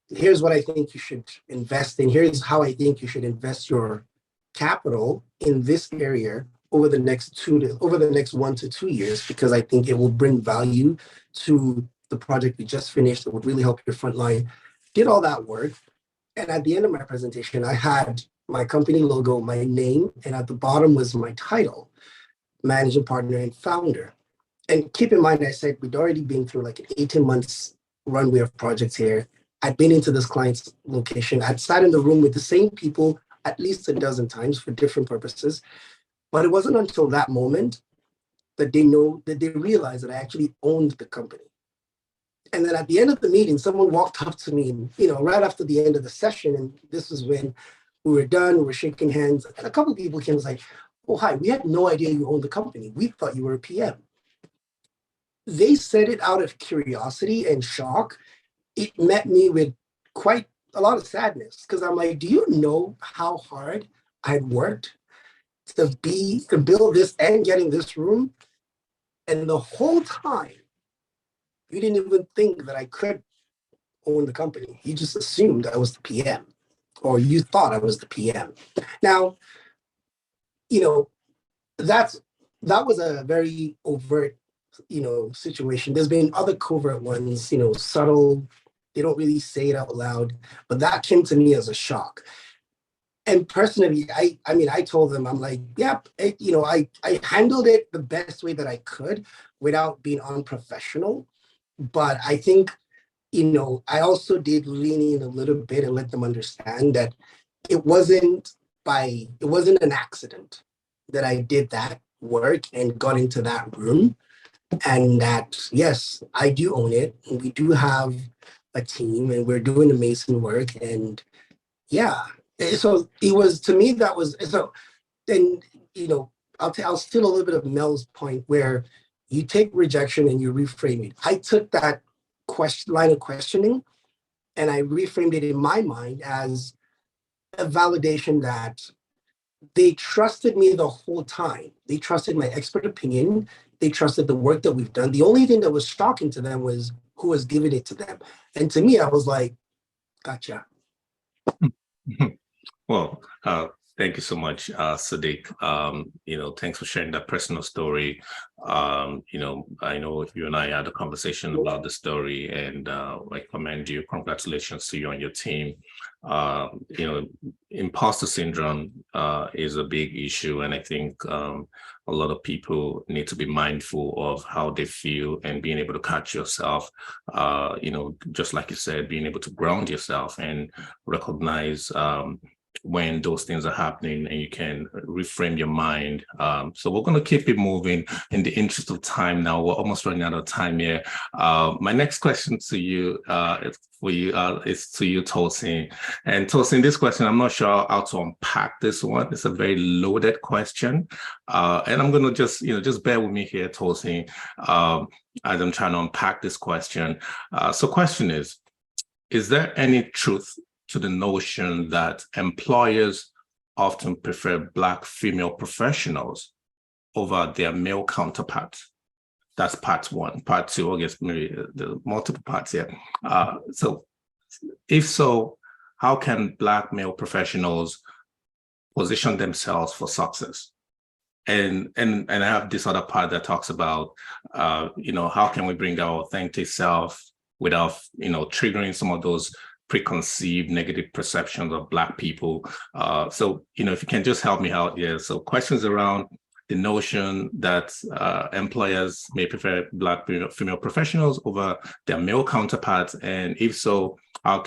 here's what I think you should invest in. Here's how I think you should invest your capital in this area over the next 1 to 2 years, because I think it will bring value to the project we just finished. It would really help your front line. Did all that work. And at the end of my presentation, I had my company logo, my name, and at the bottom was my title, managing partner and founder. And keep in mind, I said we'd already been through like an 18 months runway of projects here. I'd been into this client's location. I'd sat in the room with the same people at least a dozen times for different purposes. But it wasn't until that moment that they realized that I actually owned the company. And then at the end of the meeting, someone walked up to me, right after the end of the session. And this was when we were done, we were shaking hands. And a couple of people came and was like, oh, hi, we had no idea you owned the company. We thought you were a PM. They said it out of curiosity and shock. It met me with quite a lot of sadness, because I'm like, do you know how hard I'd worked to build this and get in this room? And the whole time, you didn't even think that I could own the company. You just assumed I was the PM, or you thought I was the PM. Now, that was a very overt, situation. There's been other covert ones, subtle. They don't really say it out loud, but that came to me as a shock. And personally, I told them, I'm like, yep, I handled it the best way that I could without being unprofessional. But I think, I also did lean in a little bit and let them understand that it wasn't an accident that I did that work and got into that room. And that, yes, I do own it. And we do have a team and we're doing amazing work. And yeah, so it was, to me, that was, so then, I'll steal a little bit of Mel's point where you take rejection and you reframe it. I took that line of questioning and I reframed it in my mind as a validation that they trusted me the whole time. They trusted my expert opinion. They trusted the work that we've done. The only thing that was shocking to them was who was giving it to them. And to me, I was like, gotcha. Well, thank you so much, Sadiq. Thanks for sharing that personal story. I know you and I had a conversation about the story, and I commend you. Congratulations to you and your team. Imposter syndrome is a big issue, and I think a lot of people need to be mindful of how they feel and being able to catch yourself. Just like you said, being able to ground yourself and recognize when those things are happening, and you can reframe your mind. So we're going to keep it moving in the interest of time now. We're almost running out of time here. My next question to you is to you, Tosin. And Tosin, this question, I'm not sure how to unpack this one. It's a very loaded question. And I'm going to just bear with me here, Tosin, as I'm trying to unpack this question. So question is there any truth to the notion that employers often prefer Black female professionals over their male counterparts? That's part one. Part two, I guess maybe the multiple parts here. So if so, how can Black male professionals position themselves for success? And I have this other part that talks about, how can we bring our authentic self without, triggering some of those preconceived negative perceptions of Black people. So, if you can just help me out here. So questions around the notion that employers may prefer Black female professionals over their male counterparts. And if so, how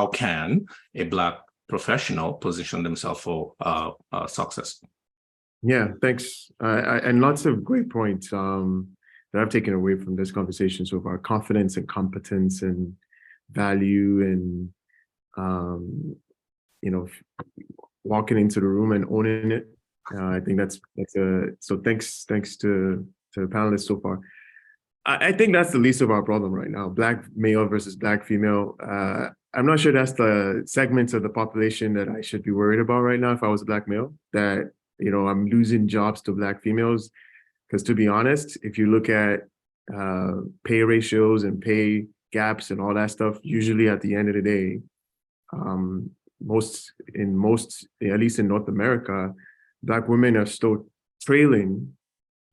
can a Black professional position themselves for success? Yeah, thanks. And lots of great points that I've taken away from this conversation so far: confidence and competence and value, and walking into the room and owning it. I think that's so thanks to the panelists so far. I think that's the least of our problem right now: Black male versus Black female. I'm not sure that's the segments of the population that I should be worried about right now. If I was a Black male, that I'm losing jobs to Black females, Because to be honest, if you look at pay ratios and pay gaps and all that stuff, usually at the end of the day, most, at least in North America, Black women are still trailing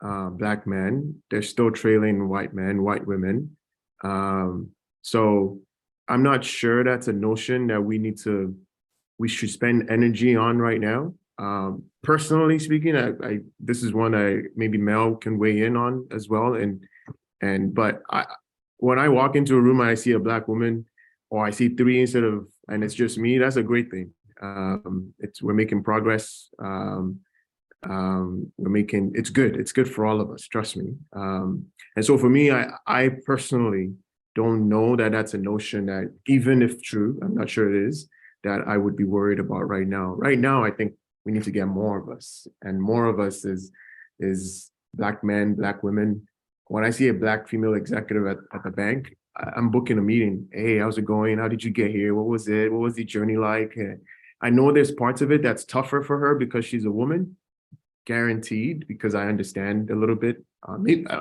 Black men. They're still trailing white men, white women. So I'm not sure that's a notion that we should spend energy on right now. Personally speaking, I this is one maybe Mel can weigh in on as well. But when I walk into a room and I see a Black woman, or I see three and it's just me, that's a great thing. We're making progress. It's good for all of us, trust me. And so for me, I personally don't know that that's a notion that, even if true, I'm not sure it is, that I would be worried about right now. Right now, I think we need to get more of us, and more of us is Black men, Black women. When I see a Black female executive at the bank, I'm booking a meeting. Hey, how's it going? How did you get here? What was it? What was the journey like? I know there's parts of it that's tougher for her because she's a woman, guaranteed, because I understand a little bit,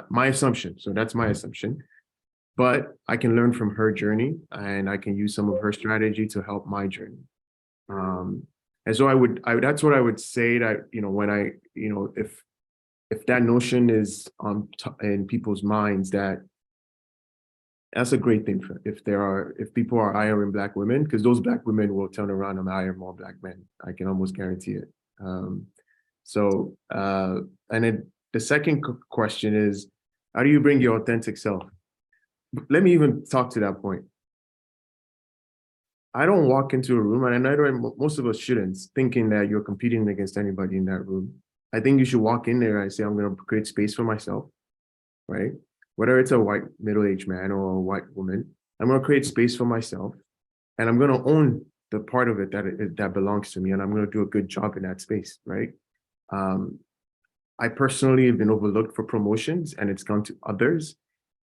my assumption. So that's my assumption. But I can learn from her journey, and I can use some of her strategy to help my journey. And so that's what I would say, that, when if that notion is in people's minds, that's a great thing if people are hiring Black women, because those Black women will turn around and hire more Black men. I can almost guarantee it. And then the second question is, how do you bring your authentic self? Let me even talk to that point. I don't walk into a room, and I know most of us shouldn't, thinking that you're competing against anybody in that room. I think you should walk in there and say, I'm going to create space for myself, right? Whether it's a white middle-aged man or a white woman, I'm going to create space for myself, and I'm going to own the part of it that belongs to me, and I'm going to do a good job in that space, right? I personally have been overlooked for promotions, and it's gone to others.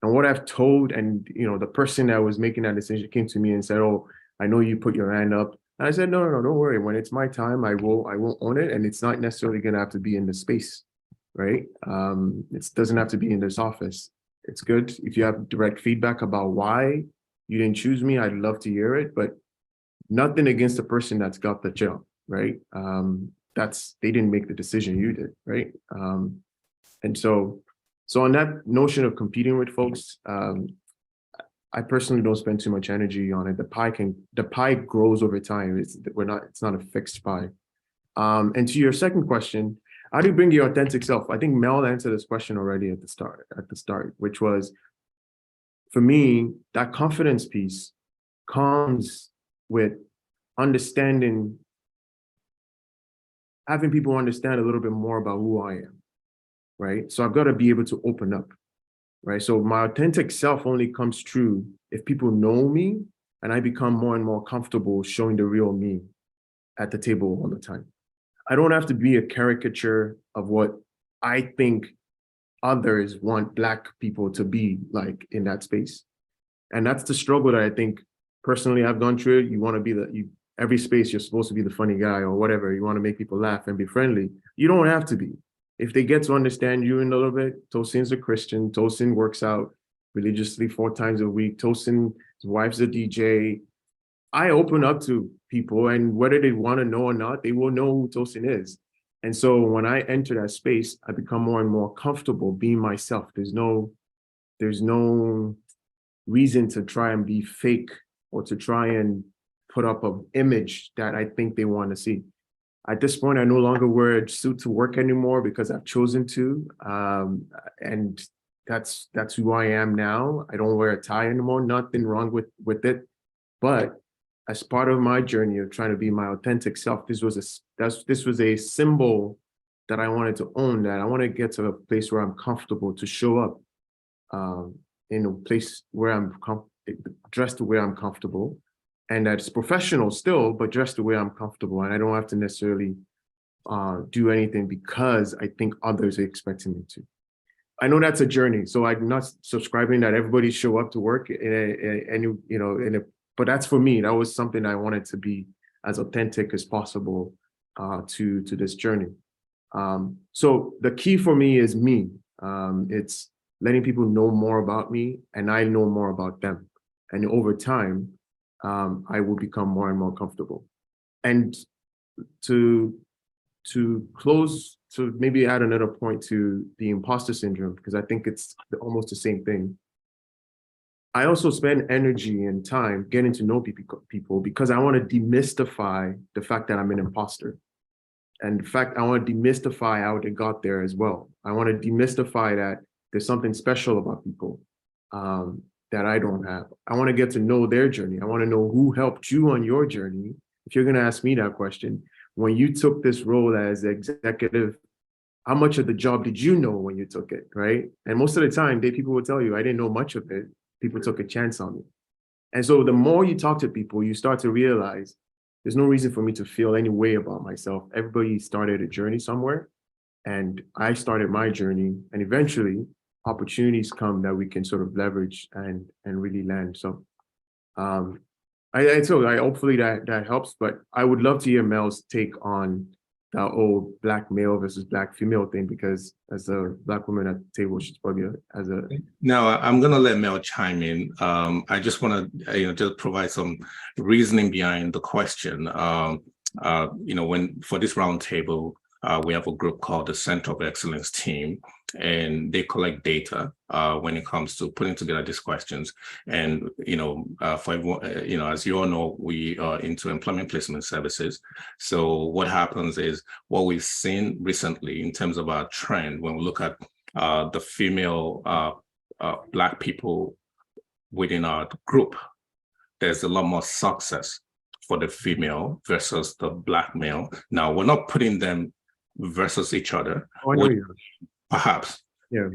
And what I've told, and the person that was making that decision came to me and said, "Oh, I know you put your hand up." And I said, "No, don't worry. When it's my time, I will own it, and it's not necessarily going to have to be in the space, right? It doesn't have to be in this office. It's good if you have direct feedback about why you didn't choose me. I'd love to hear it, but nothing against the person that's got the job, right? They didn't make the decision, you did, right? And so on that notion of competing with folks, I personally don't spend too much energy on it. The pie grows over time. It's not a fixed pie. And to your second question, how do you bring your authentic self? I think Mel answered this question already at the start, which was, for me, that confidence piece comes with understanding, having people understand a little bit more about who I am, right? So I've got to be able to open up, right? So my authentic self only comes true if people know me and I become more and more comfortable showing the real me at the table all the time. I don't have to be a caricature of what I think others want Black people to be like in that space. And that's the struggle that I think personally I've gone through. You want to be every space you're supposed to be the funny guy or whatever. You want to make people laugh and be friendly. You don't have to be. If they get to understand you in a little bit, Tosin's a Christian. Tosin works out religiously 4 times a week. Tosin's wife's a DJ. I open up to people, and whether they want to know or not, they will know who Tosin is. And so when I enter that space, I become more and more comfortable being myself. There's no reason to try and be fake or to try and put up an image that I think they want to see. At this point, I no longer wear a suit to work anymore because I've chosen to. And that's who I am now. I don't wear a tie anymore. Nothing wrong with it. But as part of my journey of trying to be my authentic self, this was a symbol that I wanted to own, that I want to get to a place where I'm comfortable to show up in a place where I'm dressed the way I'm comfortable, and that's professional still, but dressed the way I'm comfortable. And I don't have to necessarily do anything because I think others are expecting me to. I know that's a journey, so I'm not subscribing that everybody show up to work but that's for me. That was something I wanted to be as authentic as possible to this journey. So the key for me is me. It's letting people know more about me and I know more about them. And over time, I will become more and more comfortable. And to close, to maybe add another point to the imposter syndrome, because I think it's almost the same thing. I also spend energy and time getting to know people because I want to demystify the fact that I'm an imposter. And in fact, I want to demystify how they got there as well. I want to demystify that there's something special about people that I don't have. I want to get to know their journey. I want to know who helped you on your journey. If you're going to ask me that question, when you took this role as executive, how much of the job did you know when you took it, right? And most of the time, people will tell you, I didn't know much of it. People took a chance on me. And so the more you talk to people, you start to realize there's no reason for me to feel any way about myself. Everybody started a journey somewhere, and I started my journey, and eventually opportunities come that we can sort of leverage and really land. So I hopefully that helps, but I would love to hear Mel's take on the old black male versus black female thing, because as a black woman at the table, she's probably No, I'm going to let Mel chime in. I just want to, just provide some reasoning behind the question. When for this roundtable, we have a group called the Center of Excellence team, and they collect data when it comes to putting together these questions. And for everyone, as you all know, we are into employment placement services. So what happens is what we've seen recently in terms of our trend when we look at the female Black people within our group, there's a lot more success for the female versus the Black male. Now, we're not putting them versus each other. Oh, I know you. Perhaps. Yeah.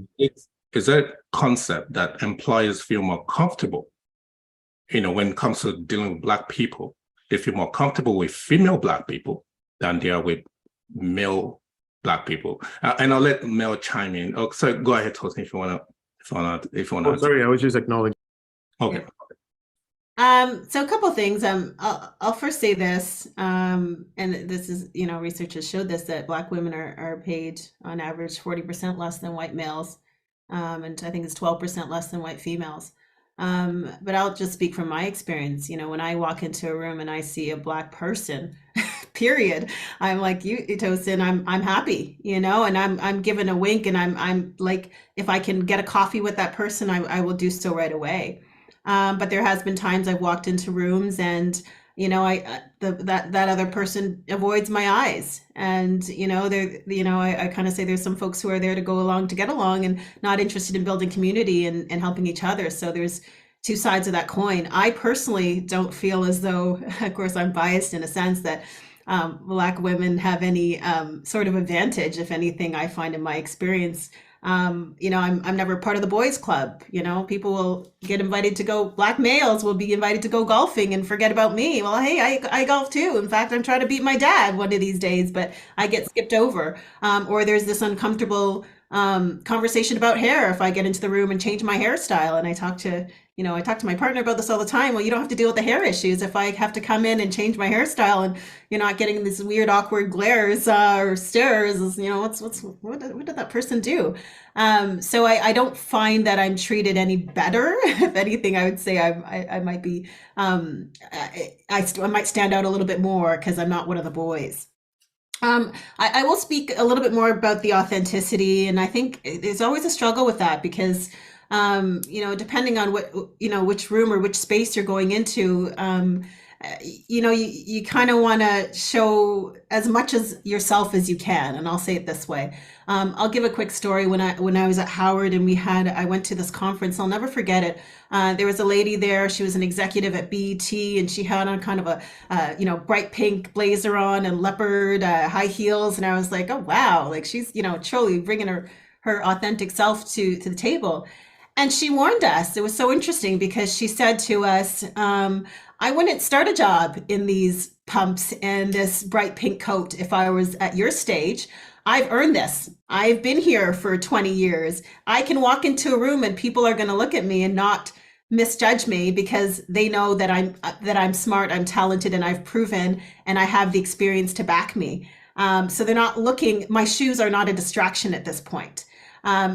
Is there a concept that employers feel more comfortable, when it comes to dealing with Black people? They feel more comfortable with female Black people than they are with male Black people. And I'll let Mel chime in. Oh, sorry, go ahead, Tosin, if you want to. Oh, sorry, I was just acknowledging. Okay. So a couple of things. I'll first say this, and this is, research has showed this, that Black women are paid on average 40% less than white males, and I think it's 12% less than white females. But I'll just speak from my experience. When I walk into a room and I see a Black person, period, I'm like, you, Tosin, I'm happy, and I'm given a wink, and I'm like, if I can get a coffee with that person, I will do so right away. But there has been times I've walked into rooms and, that other person avoids my eyes, and, I kind of say there's some folks who are there to go along to get along and not interested in building community and helping each other. So there's two sides of that coin. I personally don't feel as though, of course, I'm biased in a sense that Black women have any sort of advantage. If anything, I find in my experience, I'm never part of the boys club. People will get invited to go, Black males will be invited to go golfing and forget about me. Well, hey, I golf too. In fact, I'm trying to beat my dad one of these days, but I get skipped over. Or there's this uncomfortable conversation about hair. If I get into the room and change my hairstyle, and I talk to my partner about this all the time. Well, you don't have to deal with the hair issues. If I have to come in and change my hairstyle and you're not getting these weird, awkward glares or stares, what did that person do? So I don't find that I'm treated any better. If anything, I would say I might be, I might stand out a little bit more because I'm not one of the boys. I will speak a little bit more about the authenticity, and I think there's always a struggle with that because depending on which room or which space you're going into, you kind of want to show as much as yourself as you can. And I'll say it this way. I'll give a quick story. When I was at Howard and I went to this conference, I'll never forget it. There was a lady there. She was an executive at BET, and she had on kind of a, bright pink blazer on and leopard high heels. And I was like, oh, wow, like she's, truly bringing her authentic self to the table. And she warned us. It was so interesting because she said to us, I wouldn't start a job in these pumps and this bright pink coat if I was at your stage. I've earned this. I've been here for 20 years. I can walk into a room and people are going to look at me and not misjudge me because they know that I'm smart, I'm talented, and I've proven, and I have the experience to back me. So they're not looking, my shoes are not a distraction at this point.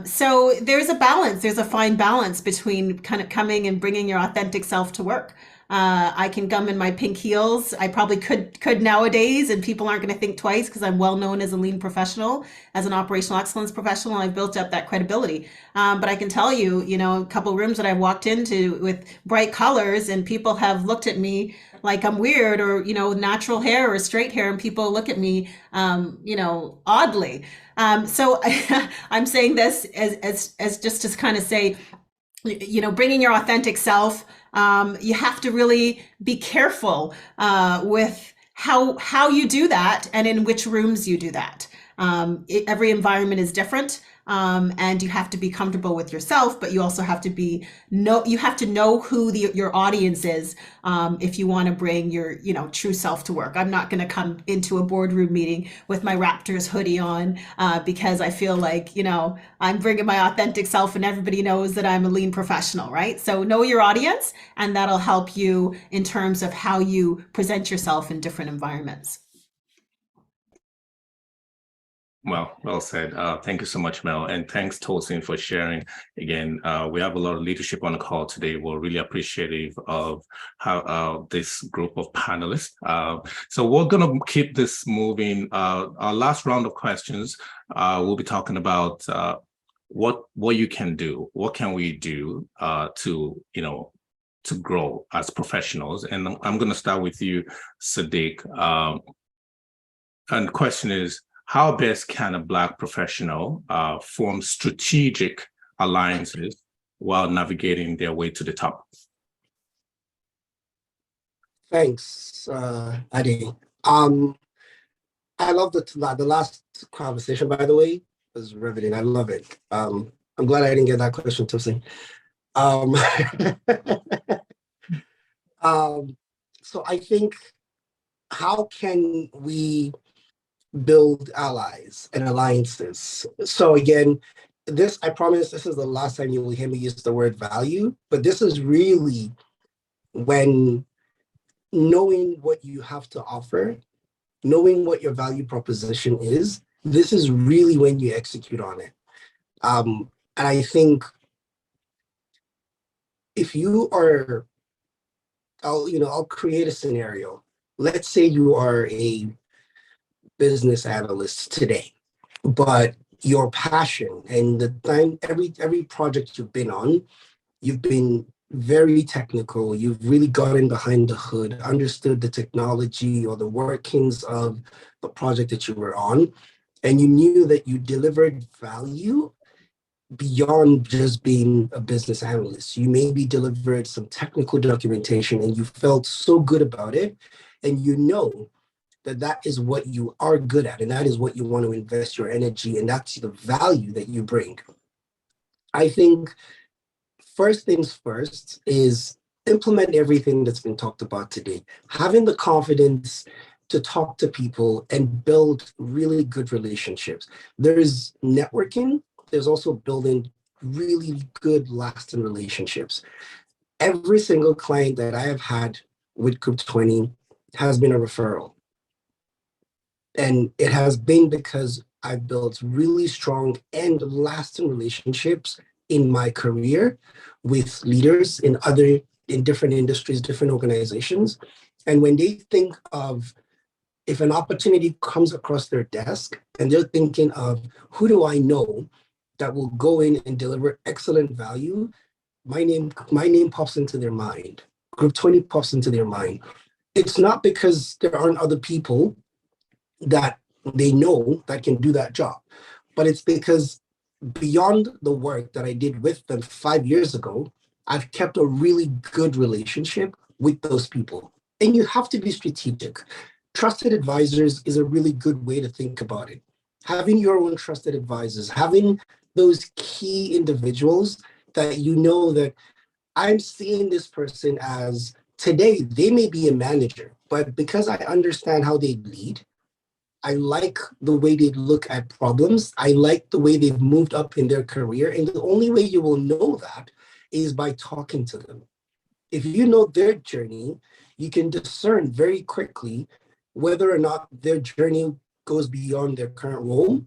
So there's a balance. There's a fine balance between kind of coming and bringing your authentic self to work. I can come in my pink heels. I probably could nowadays, and people aren't going to think twice because I'm well known as a lean professional, as an operational excellence professional. I've built up that credibility. But I can tell you, a couple rooms that I've walked into with bright colors, and people have looked at me like I'm weird, or natural hair or straight hair, and people look at me, oddly. So I'm saying this as just to kind of say, bringing your authentic self. You have to really be careful with how you do that and in which rooms you do that. Every environment is different, and you have to be comfortable with yourself, but you also have to know who your audience is, if you want to bring your true self to work. I'm not going to come into a boardroom meeting with my Raptors hoodie on, because I feel like I'm bringing my authentic self, and everybody knows that I'm a lean professional, right? So know your audience, and that'll help you in terms of how you present yourself in different environments. Well said. Thank you so much, Mel. And thanks, Tosin, for sharing. Again, we have a lot of leadership on the call today. We're really appreciative of how this group of panelists. So we're going to keep this moving. Our last round of questions, we'll be talking about what you can do. What can we do to grow as professionals? And I'm going to start with you, Sadiq. And the question is, how best can a Black professional form strategic alliances while navigating their way to the top? Thanks, Adi. I love the last conversation, by the way, was riveting. I love it. I'm glad I didn't get that question, Tosin. So I think, how can we build allies and alliances? So again, I promise this is the last time you will hear me use the word value, but this is really when knowing what you have to offer, knowing what your value proposition is, this is really when you execute on it. And I think if you are, I'll create a scenario. Let's say you are a business analyst today, but your passion and the time, every project you've been on, you've been very technical. You've really gotten behind the hood, understood the technology or the workings of the project that you were on, and you knew that you delivered value beyond just being a business analyst. You maybe delivered some technical documentation and you felt so good about it, and that is what you are good at, and that is what you want to invest your energy, and that's the value that you bring. I think first things first is implement everything that's been talked about today. Having the confidence to talk to people and build really good relationships. There's networking, there's also building really good lasting relationships. Every single client that I have had with Group 20 has been a referral. And it has been because I've built really strong and lasting relationships in my career with leaders in different industries, different organizations. And when they think of, if an opportunity comes across their desk and they're thinking of, who do I know that will go in and deliver excellent value, my name pops into their mind. Group 20 pops into their mind. It's not because there aren't other people that they know that can do that job, but it's because beyond the work that I did with them 5 years ago, I've kept a really good relationship with those people. And you have to be strategic. Trusted advisors is a really good way to think about it. Having your own trusted advisors, having those key individuals that you know that I'm seeing this person as, today they may be a manager, but because I understand how they lead, I like the way they look at problems. I like the way they've moved up in their career. And the only way you will know that is by talking to them. If you know their journey, you can discern very quickly whether or not their journey goes beyond their current role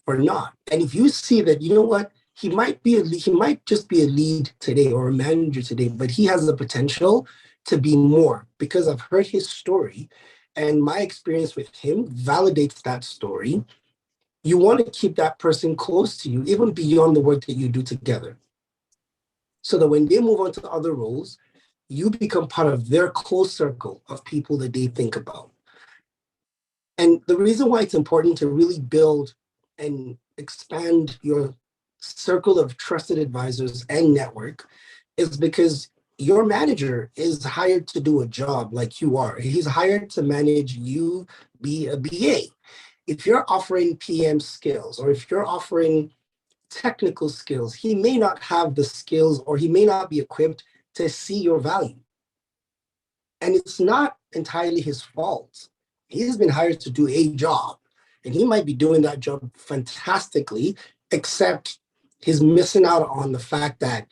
or not. And if you see that, you know what, he might just be a lead today or a manager today, but he has the potential to be more because I've heard his story and my experience with him validates that story. You want to keep that person close to you, even beyond the work that you do together. So that when they move on to other roles, you become part of their close circle of people that they think about. And the reason why it's important to really build and expand your circle of trusted advisors and network is because your manager is hired to do a job like you are. He's hired to manage you, be a BA. If you're offering PM skills or if you're offering technical skills, he may not have the skills or he may not be equipped to see your value. And it's not entirely his fault. He's been hired to do a job, and he might be doing that job fantastically, except he's missing out on the fact that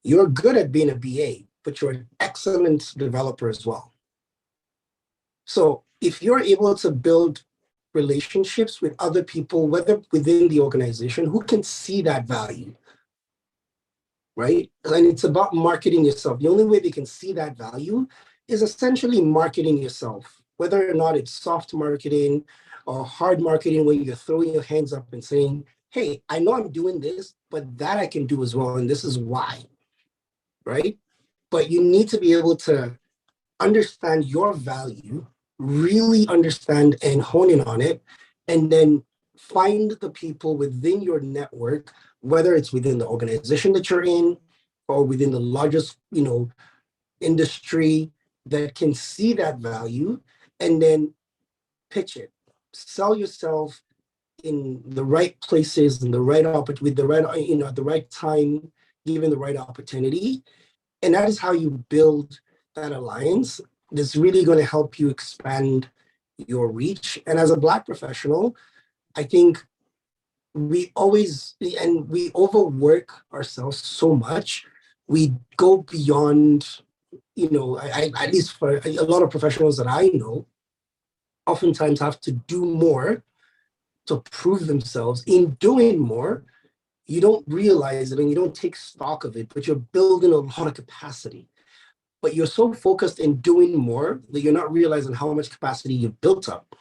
you're good at being a BA, but you're an excellent developer as well. So if you're able to build relationships with other people, whether within the organization, who can see that value, right? And it's about marketing yourself. The only way they can see that value is essentially marketing yourself, whether or not it's soft marketing or hard marketing, where you're throwing your hands up and saying, hey, I know I'm doing this, but that I can do as well. And this is why, right? But you need to be able to understand your value, really understand and hone in on it, and then find the people within your network, whether it's within the organization that you're in or within the largest, industry, that can see that value and then pitch it. Sell yourself in the right places and with the right, at the right time, given the right opportunity. And that is how you build that alliance that's really going to help you expand your reach. And as a Black professional, I think we overwork ourselves so much. We go beyond, at least for a lot of professionals that I know, oftentimes have to do more to prove themselves. In doing more, you don't realize it and you don't take stock of it, but you're building a lot of capacity. But you're so focused in doing more that you're not realizing how much capacity you've built up.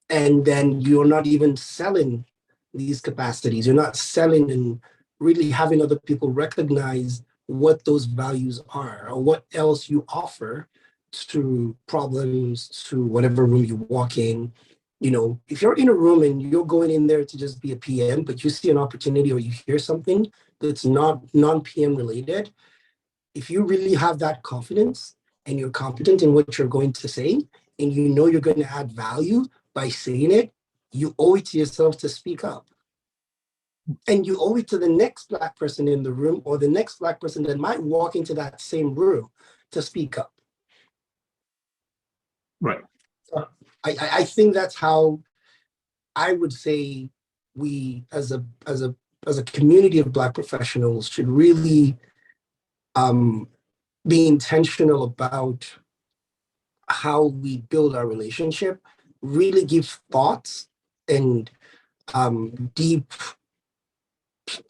And then you're not even selling these capacities. You're not selling and really having other people recognize what those values are or what else you offer to problems, to whatever room you walk in. If you're in a room and you're going in there to just be a PM, but you see an opportunity or you hear something that's not non-PM related, if you really have that confidence and you're competent in what you're going to say, and you're going to add value by saying it, you owe it to yourself to speak up. And you owe it to the next Black person in the room or the next Black person that might walk into that same room to speak up. Right. I think that's how I would say we as a community of Black professionals should really be intentional about how we build our relationship, really give thoughts and deep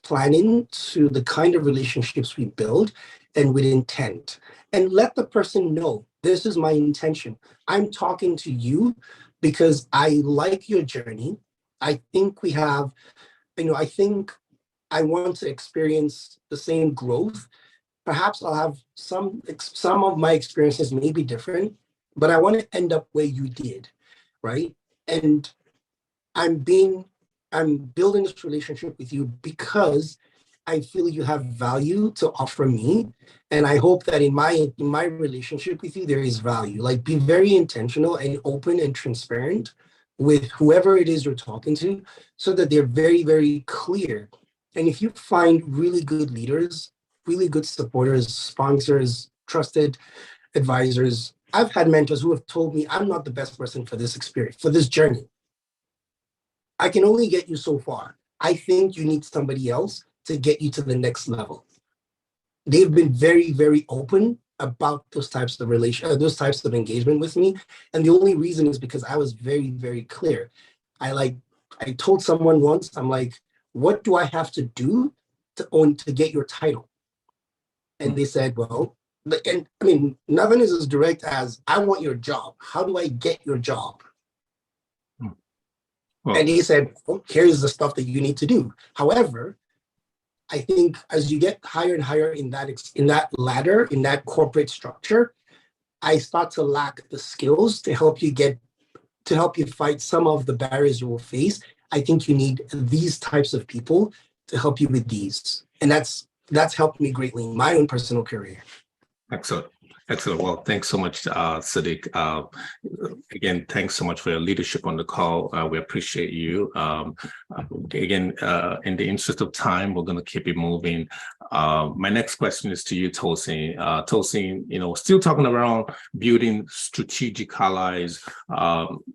planning to the kind of relationships we build, and with intent. And let the person know, this is my intention. I'm talking to you because I like your journey. I think we have, I think I want to experience the same growth. Perhaps I'll have some of my experiences may be different, but I want to end up where you did, right? And I'm building this relationship with you because I feel you have value to offer me. And I hope that in my relationship with you, there is value. Like, be very intentional and open and transparent with whoever it is you're talking to, so that they're very, very clear. And if you find really good leaders, really good supporters, sponsors, trusted advisors, I've had mentors who have told me, I'm not the best person for this experience, for this journey. I can only get you so far. I think you need somebody else to get you to the next level. They've been very, very open about those types of engagement with me. And the only reason is because I was very, very clear. I I told someone once, I'm like, what do I have to do to get your title? And they said, well, and I mean, nothing is as direct as I want your job. How do I get your job? Well, And he said, well, here's the stuff that you need to do. However, I think as you get higher and higher in that ladder, in that corporate structure, I start to lack the skills to help you fight some of the barriers you will face. I think you need these types of people to help you with these. And that's helped me greatly in my own personal career. excellent. Excellent. Well, thanks so much, Sadiq. Again, thanks so much for your leadership on the call. We appreciate you. Again, in the interest of time, we're going to keep it moving. My next question is to you, Tosin. Tosin, still talking around building strategic allies.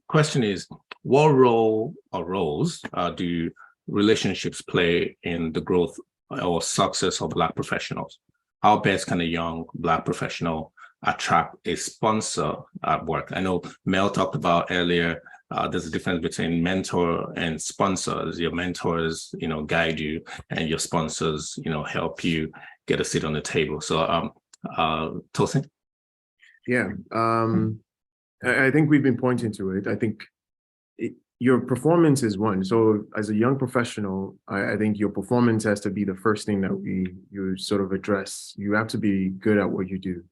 Question is, what role or roles do relationships play in the growth or success of Black professionals? How best can a young Black professional attract a sponsor at work? I know Mel talked about earlier, there's a difference between mentor and sponsors. Your mentors, guide you, and your sponsors, help you get a seat on the table. So, Tosin? Yeah, I think we've been pointing to it. I think your performance is one. So as a young professional, I think your performance has to be the first thing that you sort of address. You have to be good at what you do.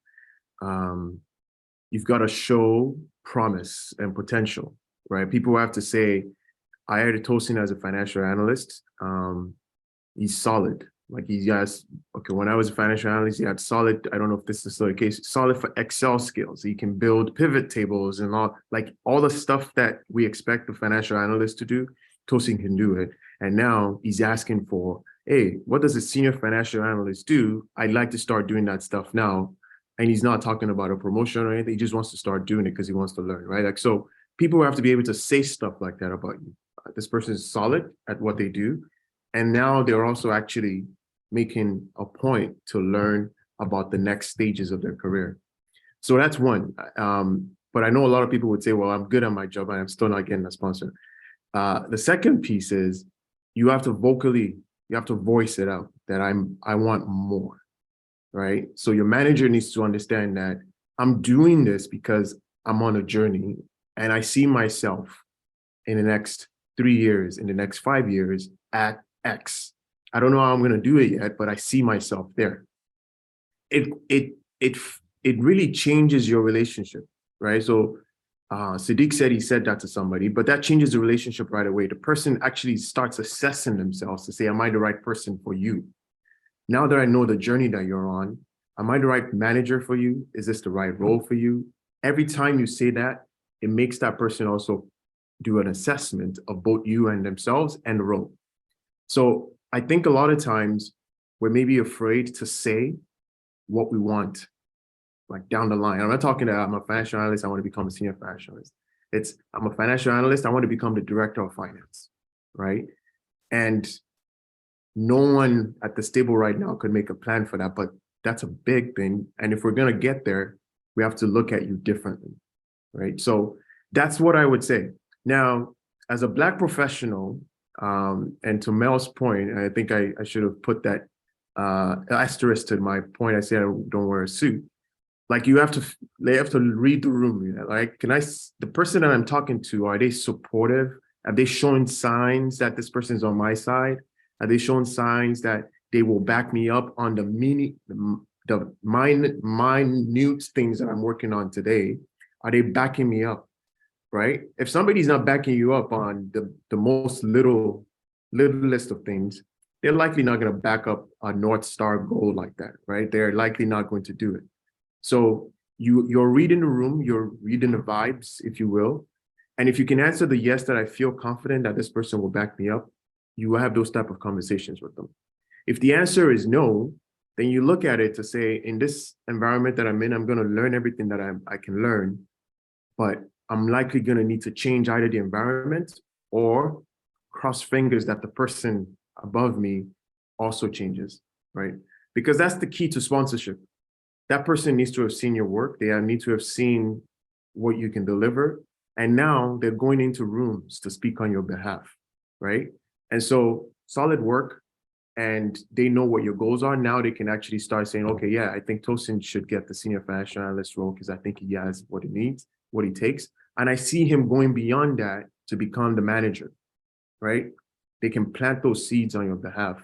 You've got to show promise and potential, right? People have to say, I hired Tosin as a financial analyst. He's solid. Like when I was a financial analyst, he had solid, I don't know if this is still the case, solid for Excel skills. He can build pivot tables and all the stuff that we expect the financial analyst to do, Tosin can do it. And now he's asking for, hey, what does a senior financial analyst do? I'd like to start doing that stuff now. And he's not talking about a promotion or anything. He just wants to start doing it because he wants to learn, right? Like, so people have to be able to say stuff like that about you. This person is solid at what they do. And now they're also actually making a point to learn about the next stages of their career. So that's one. But I know a lot of people would say, well, I'm good at my job and I'm still not getting a sponsor. The second piece is you have to voice it out that I want more, right? So your manager needs to understand that I'm doing this because I'm on a journey and I see myself in the next 3 years, in the next 5 years at X. I don't know how I'm going to do it yet, but I see myself there. It really changes your relationship, right? So Sadiq said he said that to somebody, but that changes the relationship right away. The person actually starts assessing themselves to say, am I the right person for you? Now that I know the journey that you're on, am I the right manager for you? Is this the right role for you? Every time you say that, it makes that person also do an assessment of both you and themselves and the role. So I think a lot of times we're maybe afraid to say what we want, like down the line. I'm not talking about I'm a financial analyst, I want to become a senior financial analyst. I'm a financial analyst, I want to become the director of finance, right? And no one at the stable right now could make a plan for that, but that's a big thing. And if we're going to get there, we have to look at you differently, right? So that's what I would say. Now, as a Black professional, and to Mel's point, I think I should have put that asterisk to my point. I said I don't wear a suit. Like they have to read the room. Like, the person that I'm talking to, are they supportive? Have they shown signs that this person is on my side? Are they showing signs that they will back me up on the minute things that I'm working on today? Are they backing me up? Right? If somebody's not backing you up on the most littlest of things, they're likely not going to back up a North Star goal like that, right? They're likely not going to do it. So you're reading the room, you're reading the vibes, if you will. And if you can answer the yes, that I feel confident that this person will back me up, you will have those type of conversations with them. If the answer is no, then you look at it to say, in this environment that I'm in, I'm going to learn everything that I can learn, but I'm likely going to need to change either the environment or cross fingers that the person above me also changes, right? Because that's the key to sponsorship. That person needs to have seen your work. They need to have seen what you can deliver. And now they're going into rooms to speak on your behalf. right? And so solid work, and they know what your goals are. Now they can actually start saying, okay, yeah, I think Tosin should get the senior financial analyst role because I think he has what he needs, what he takes. And I see him going beyond that to become the manager, right? They can plant those seeds on your behalf.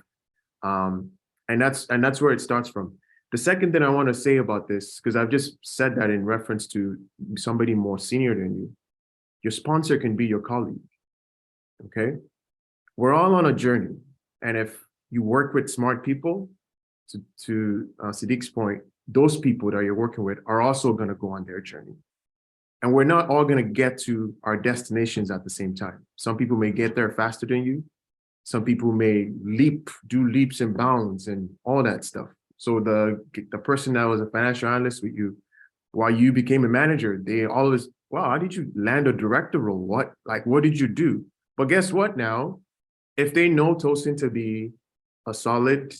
And that's where it starts from. The second thing I want to say about this, because I've just said that in reference to somebody more senior than you, your sponsor can be your colleague, okay? We're all on a journey. And if you work with smart people, to Sadiq's point, those people that you're working with are also going to go on their journey. And we're not all going to get to our destinations at the same time. Some people may get there faster than you. Some people may do leaps and bounds and all that stuff. So the person that was a financial analyst with you, while you became a manager, they always, wow, how did you land a director role? What did you do? But guess what now? If they know Tosin to be a solid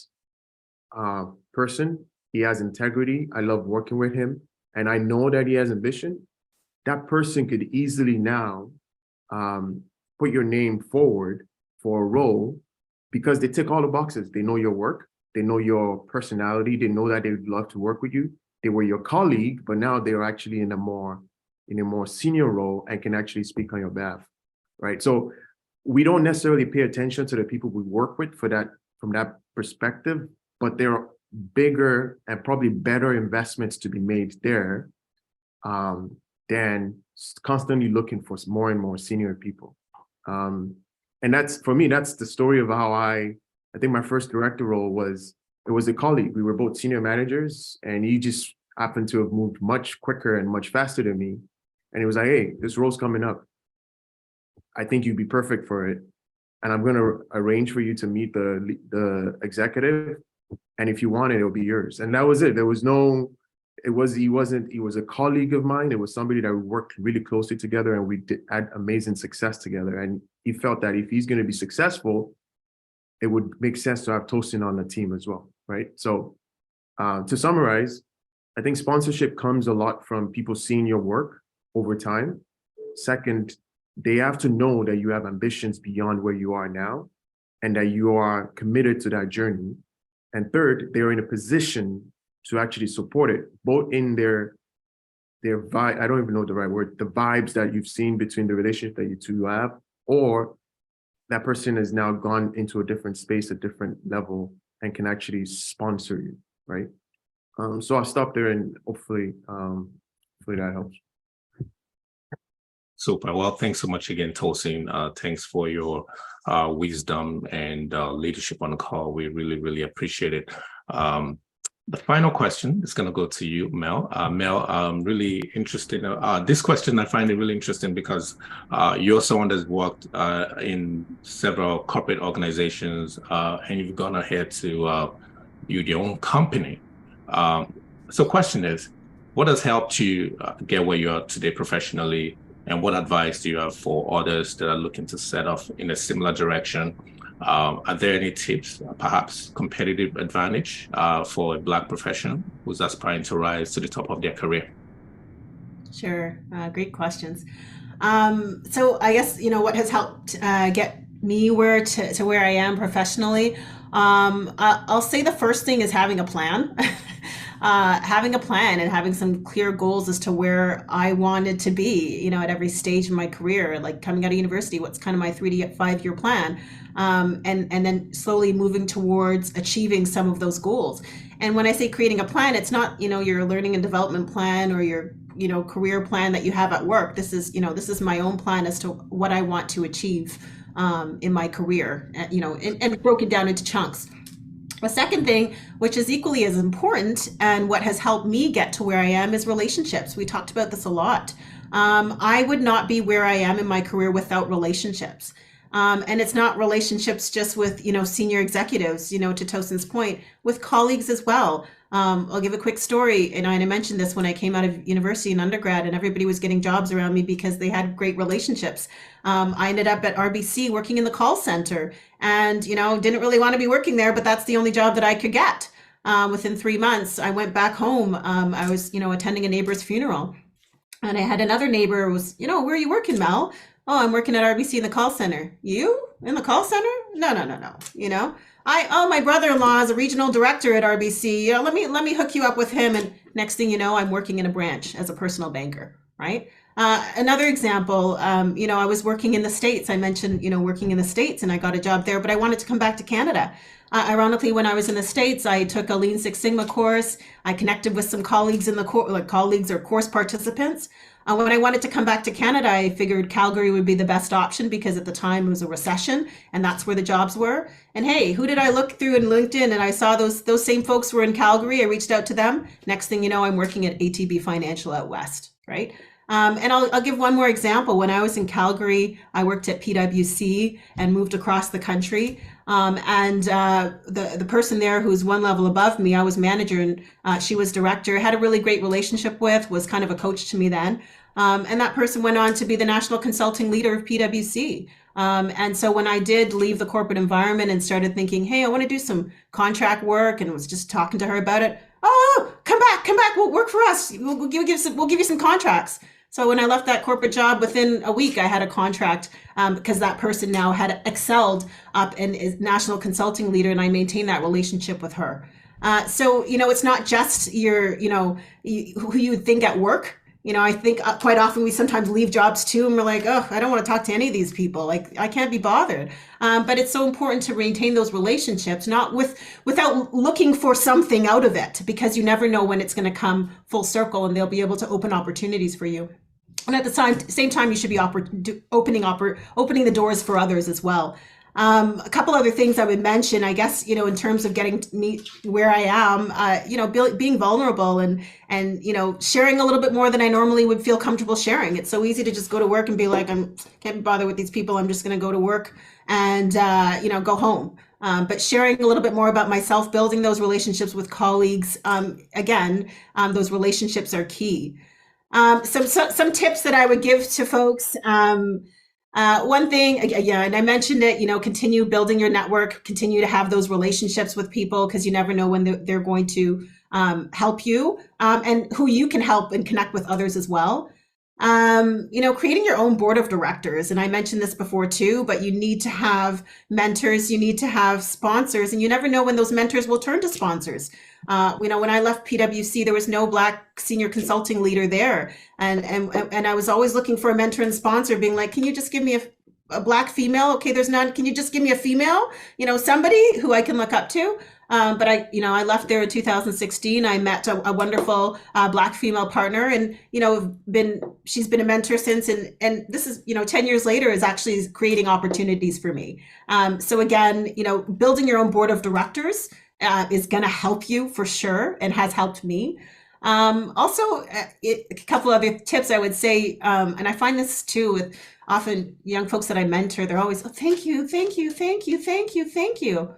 person, he has integrity, I love working with him, and I know that he has ambition, that person could easily now put your name forward for a role because they tick all the boxes. They know your work, they know your personality, they know that they would love to work with you. They were your colleague, but now they're actually in a more senior role and can actually speak on your behalf, right? So we don't necessarily pay attention to the people we work with from that perspective, but there are bigger and probably better investments to be made there than constantly looking for more and more senior people. And that's, for me, that's the story of how I think my first director role was a colleague. We were both senior managers, and he just happened to have moved much quicker and much faster than me. And he was like, hey, this role's coming up. I think you'd be perfect for it. And I'm going to arrange for you to meet the executive. And if you want it, it'll be yours. And that was it. There was no, he was a colleague of mine. It was somebody that we worked really closely together, and we had amazing success together. And he felt that if he's going to be successful, it would make sense to have Tosin on the team as well, right? So to summarize, I think sponsorship comes a lot from people seeing your work over time. Second, they have to know that you have ambitions beyond where you are now and that you are committed to that journey. And third, they're in a position to actually support it, both in their vibe, I don't even know the right word, the vibes that you've seen between the relationship that you two have, or that person has now gone into a different space, a different level, and can actually sponsor you, right? So I'll stop there, and hopefully that helps. Super. Well, thanks so much again, Tosin. Thanks for your wisdom and leadership on the call. We really, really appreciate it. The final question is going to go to you, Mel. Mel, really interesting. This question, I find it really interesting because you're someone that's worked in several corporate organizations, and you've gone ahead to build your own company. So question is, what has helped you get where you are today professionally? And what advice do you have for others that are looking to set off in a similar direction? Are there any tips, perhaps competitive advantage for a Black professional who's aspiring to rise to the top of their career? Sure, great questions. So I guess, what has helped get me to where I am professionally, I'll say the first thing is having a plan. Having a plan and having some clear goals as to where I wanted to be, at every stage of my career, like coming out of university, what's kind of my 3 to 5 year plan, and then slowly moving towards achieving some of those goals. And when I say creating a plan, it's not, your learning and development plan or your, career plan that you have at work. This is my own plan as to what I want to achieve in my career, and broken down into chunks. The second thing, which is equally as important and what has helped me get to where I am, is relationships. We talked about this a lot. I would not be where I am in my career without relationships. And it's not relationships just with, senior executives, to Tosin's point, with colleagues as well. I'll give a quick story. And I mentioned this when I came out of university in undergrad, and everybody was getting jobs around me because they had great relationships. I ended up at RBC working in the call center, and, didn't really want to be working there, but that's the only job that I could get. Within 3 months, I went back home. I was, attending a neighbor's funeral. And I had another neighbor who was, where are you working, Mel? Oh, I'm working at RBC in the call center. You in the call center? No, no, no, no. My brother-in-law is a regional director at RBC. Let me hook you up with him. And next thing you know, I'm working in a branch as a personal banker, right? Another example, I was working in the States. I mentioned, working in the States, and I got a job there, but I wanted to come back to Canada. Ironically, when I was in the States, I took a Lean Six Sigma course. I connected with some colleagues in the colleagues or course participants. When I wanted to come back to Canada, I figured Calgary would be the best option because at the time it was a recession and that's where the jobs were. And hey, who did I look through in LinkedIn and I saw those same folks were in Calgary. I reached out to them. Next thing you know, I'm working at ATB Financial out west, right? And I'll give one more example. When I was in Calgary, I worked at PwC and moved across the country. The person there who's one level above me, I was manager and she was director, had a really great relationship with, was kind of a coach to me then. And that person went on to be the national consulting leader of PwC. And so when I did leave the corporate environment and started thinking, hey, I want to do some contract work, and was just talking to her about it. Oh, come back, we'll work for us. We'll give you some contracts. So when I left that corporate job, within a week, I had a contract because that person now had excelled up and is national consulting leader, and I maintained that relationship with her. So it's not just who you would think at work. I think quite often we sometimes leave jobs too, and we're like, oh, I don't want to talk to any of these people. Like, I can't be bothered. But it's so important to maintain those relationships, not without looking for something out of it, because you never know when it's going to come full circle and they'll be able to open opportunities for you. And at the same time, you should be opening the doors for others as well. A couple other things I would mention, I guess, in terms of getting me where I am, being vulnerable and sharing a little bit more than I normally would feel comfortable sharing. It's so easy to just go to work and be like, can't be bothered with these people. I'm just going to go to work and, go home. But sharing a little bit more about myself, building those relationships with colleagues, those relationships are key. Some tips that I would give to folks. One thing, and I mentioned it, continue building your network, continue to have those relationships with people, because you never know when they're going to help you, and who you can help and connect with others as well. Creating your own board of directors. And I mentioned this before too, but you need to have mentors, you need to have sponsors, and you never know when those mentors will turn to sponsors. When I left PwC, there was no Black senior consulting leader there. And I was always looking for a mentor and sponsor, being like, can you just give me a Black female? Okay, there's none. Can you just give me a female? Somebody who I can look up to. But I left there in 2016. I met a wonderful Black female partner, and she's been a mentor since. And this is 10 years later is actually creating opportunities for me. So again, building your own board of directors is going to help you for sure, and has helped me. Also, a couple other tips I would say, and I find this too with often young folks that I mentor. They're always, oh, thank you, thank you, thank you, thank you, thank you.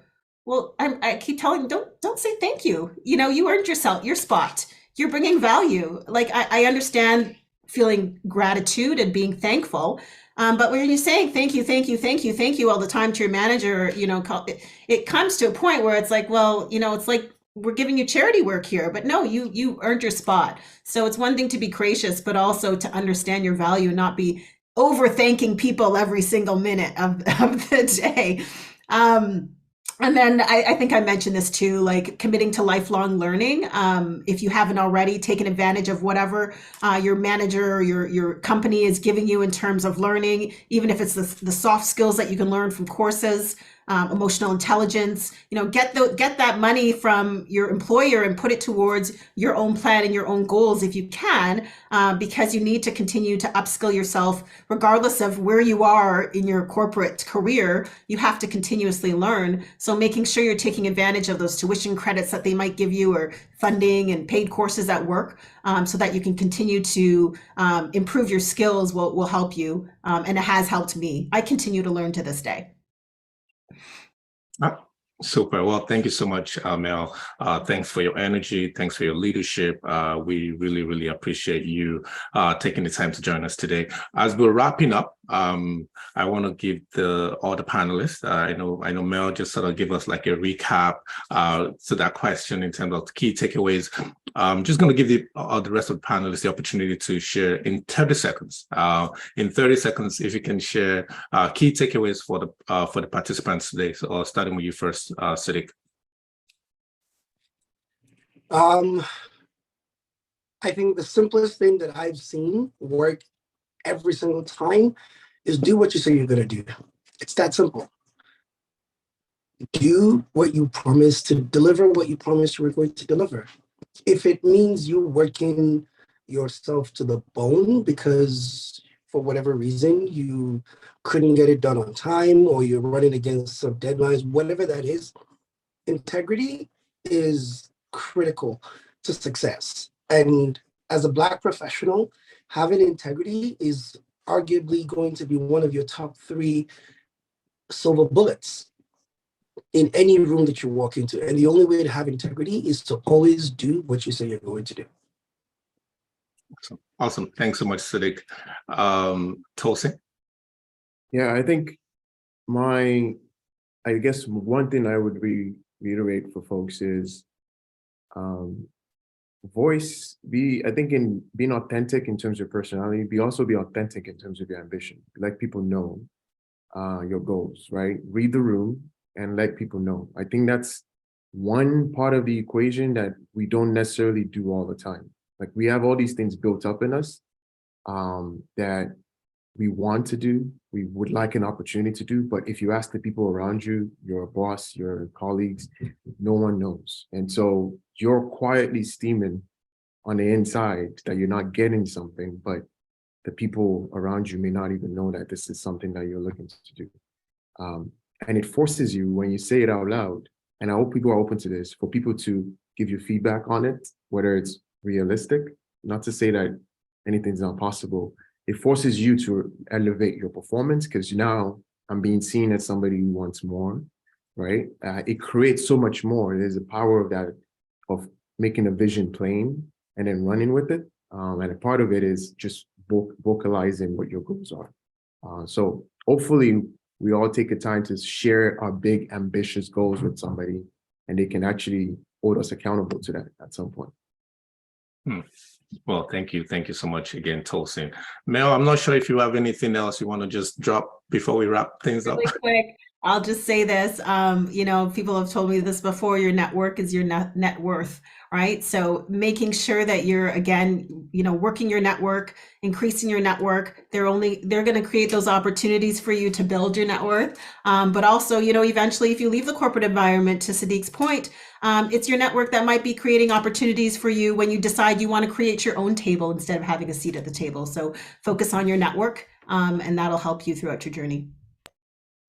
Well, I keep telling them, don't say thank you. You earned your spot. You're bringing value. Like, I understand feeling gratitude and being thankful. But when you're saying thank you, thank you, thank you, thank you all the time to your manager, it comes to a point where it's like, well, it's like we're giving you charity work here, but no, you earned your spot. So it's one thing to be gracious, but also to understand your value and not be over thanking people every single minute of the day. And then I think I mentioned this too, like committing to lifelong learning. If you haven't already, taken advantage of whatever your manager or your company is giving you in terms of learning, even if it's the soft skills that you can learn from courses, emotional intelligence, get that money from your employer and put it towards your own plan and your own goals if you can, because you need to continue to upskill yourself regardless of where you are in your corporate career. You have to continuously learn. So making sure you're taking advantage of those tuition credits that they might give you, or funding and paid courses at work, so that you can continue to improve your skills will help you. And it has helped me. I continue to learn to this day. Super. Well, thank you so much, Mel. Thanks for your energy. Thanks for your leadership. We really, really appreciate you taking the time to join us today. As we're wrapping up, I want to give all the panelists. I know Mel just sort of give us like a recap to that question in terms of key takeaways. I'm just going to give the rest of the panelists the opportunity to share in 30 seconds. In 30 seconds, if you can share key takeaways for the participants today. So starting with you first, Siddiq. I think the simplest thing that I've seen work every single time is do what you say you're going to do. It's that simple. Do what you promise to deliver, what you promised you were going to deliver. If it means you working yourself to the bone because for whatever reason you couldn't get it done on time or you're running against some deadlines, whatever that is, integrity is critical to success. And as a Black professional, having integrity is arguably going to be one of your top 3 silver bullets in any room that you walk into. And the only way to have integrity is to always do what you say you're going to do. Awesome. Thanks so much, Siddiq. Tosin? Yeah, I think I guess one thing I would reiterate for folks is I think in being authentic in terms of personality, also be authentic in terms of your ambition. Let people know your goals, right? Read the room and let people know. I think that's one part of the equation that we don't necessarily do all the time. Like we have all these things built up in us that we want to do, we would like an opportunity to do, but if you ask the people around you, your boss, your colleagues, no one knows. And so you're quietly steaming on the inside that you're not getting something, but the people around you may not even know that this is something that you're looking to do. And it forces you, when you say it out loud, and I hope people are open to this, for people to give you feedback on it, whether it's realistic, not to say that anything's not possible. It forces you to elevate your performance because now I'm being seen as somebody who wants more, right? It creates so much more. There's a power of that, of making a vision plain and then running with it. And a part of it is just vocalizing what your goals are. So hopefully we all take the time to share our big ambitious goals with somebody and they can actually hold us accountable to that at some point. Well, thank you. Thank you so much again, Tosin. Mel, I'm not sure if you have anything else you want to just drop before we wrap things up. Really quick, I'll just say this. People have told me this before, your network is your net worth, right? So making sure that you're, again, working your network, increasing your network, they're going to create those opportunities for you to build your net worth. But also, eventually, if you leave the corporate environment, to Siddiq's point, it's your network that might be creating opportunities for you when you decide you want to create your own table instead of having a seat at the table. So focus on your network, and that'll help you throughout your journey.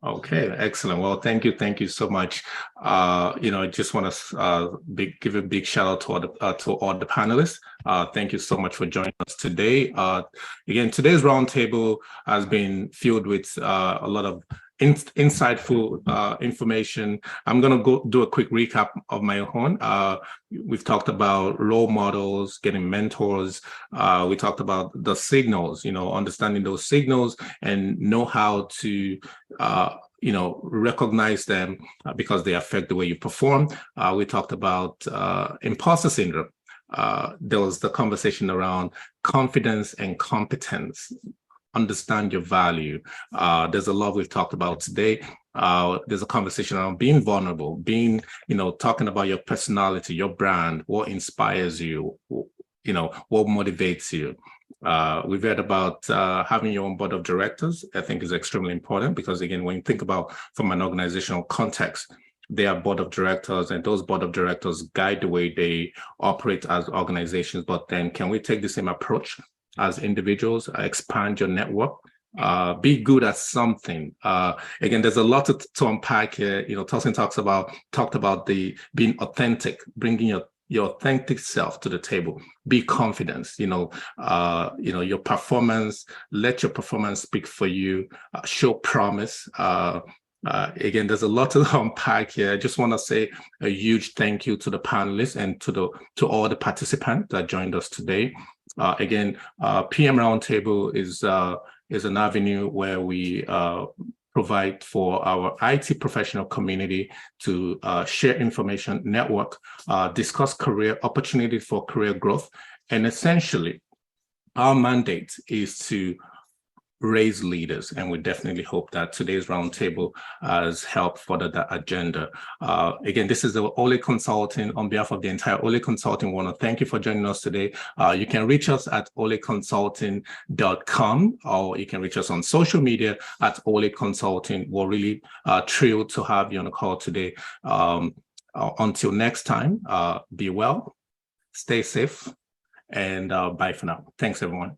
Okay, excellent. Well, thank you so much. I just want to give a big shout out to all the panelists. Thank you so much for joining us today. Again, today's roundtable has been filled with a lot of insightful information. I'm going to go do a quick recap of my own. We've talked about role models, getting mentors. We talked about the signals, understanding those signals and know how to recognize them because they affect the way you perform. We talked about imposter syndrome. There was the conversation around confidence and competence. Understand your value. There's a lot we've talked about today. There's a conversation around being vulnerable, talking about your personality, your brand, what inspires you, what motivates you. We've heard about having your own board of directors. I think is extremely important because, again, when you think about from an organizational context, they are board of directors and those board of directors guide the way they operate as organizations. But then can we take the same approach as individuals, expand your network, be good at something. Again, there's a lot to unpack here. Tosin talked about the being authentic, bringing your authentic self to the table. Be confident. Your performance. Let your performance speak for you. Show promise. Again, there's a lot to unpack here. I just want to say a huge thank you to the panelists and to all the participants that joined us today. Again, PM Roundtable is an avenue where we provide for our IT professional community to share information, network, discuss career opportunities for career growth, and essentially, our mandate is to raise leaders, and we definitely hope that today's roundtable has helped further that agenda. Again, this is the Olade Consulting. On behalf of the entire Olade Consulting, we want to thank you for joining us today. You can reach us at oladeconsulting.com, or you can reach us on social media at Olade Consulting. We're really thrilled to have you on the call today. Until next time, be well, stay safe, and bye for now. Thanks, everyone.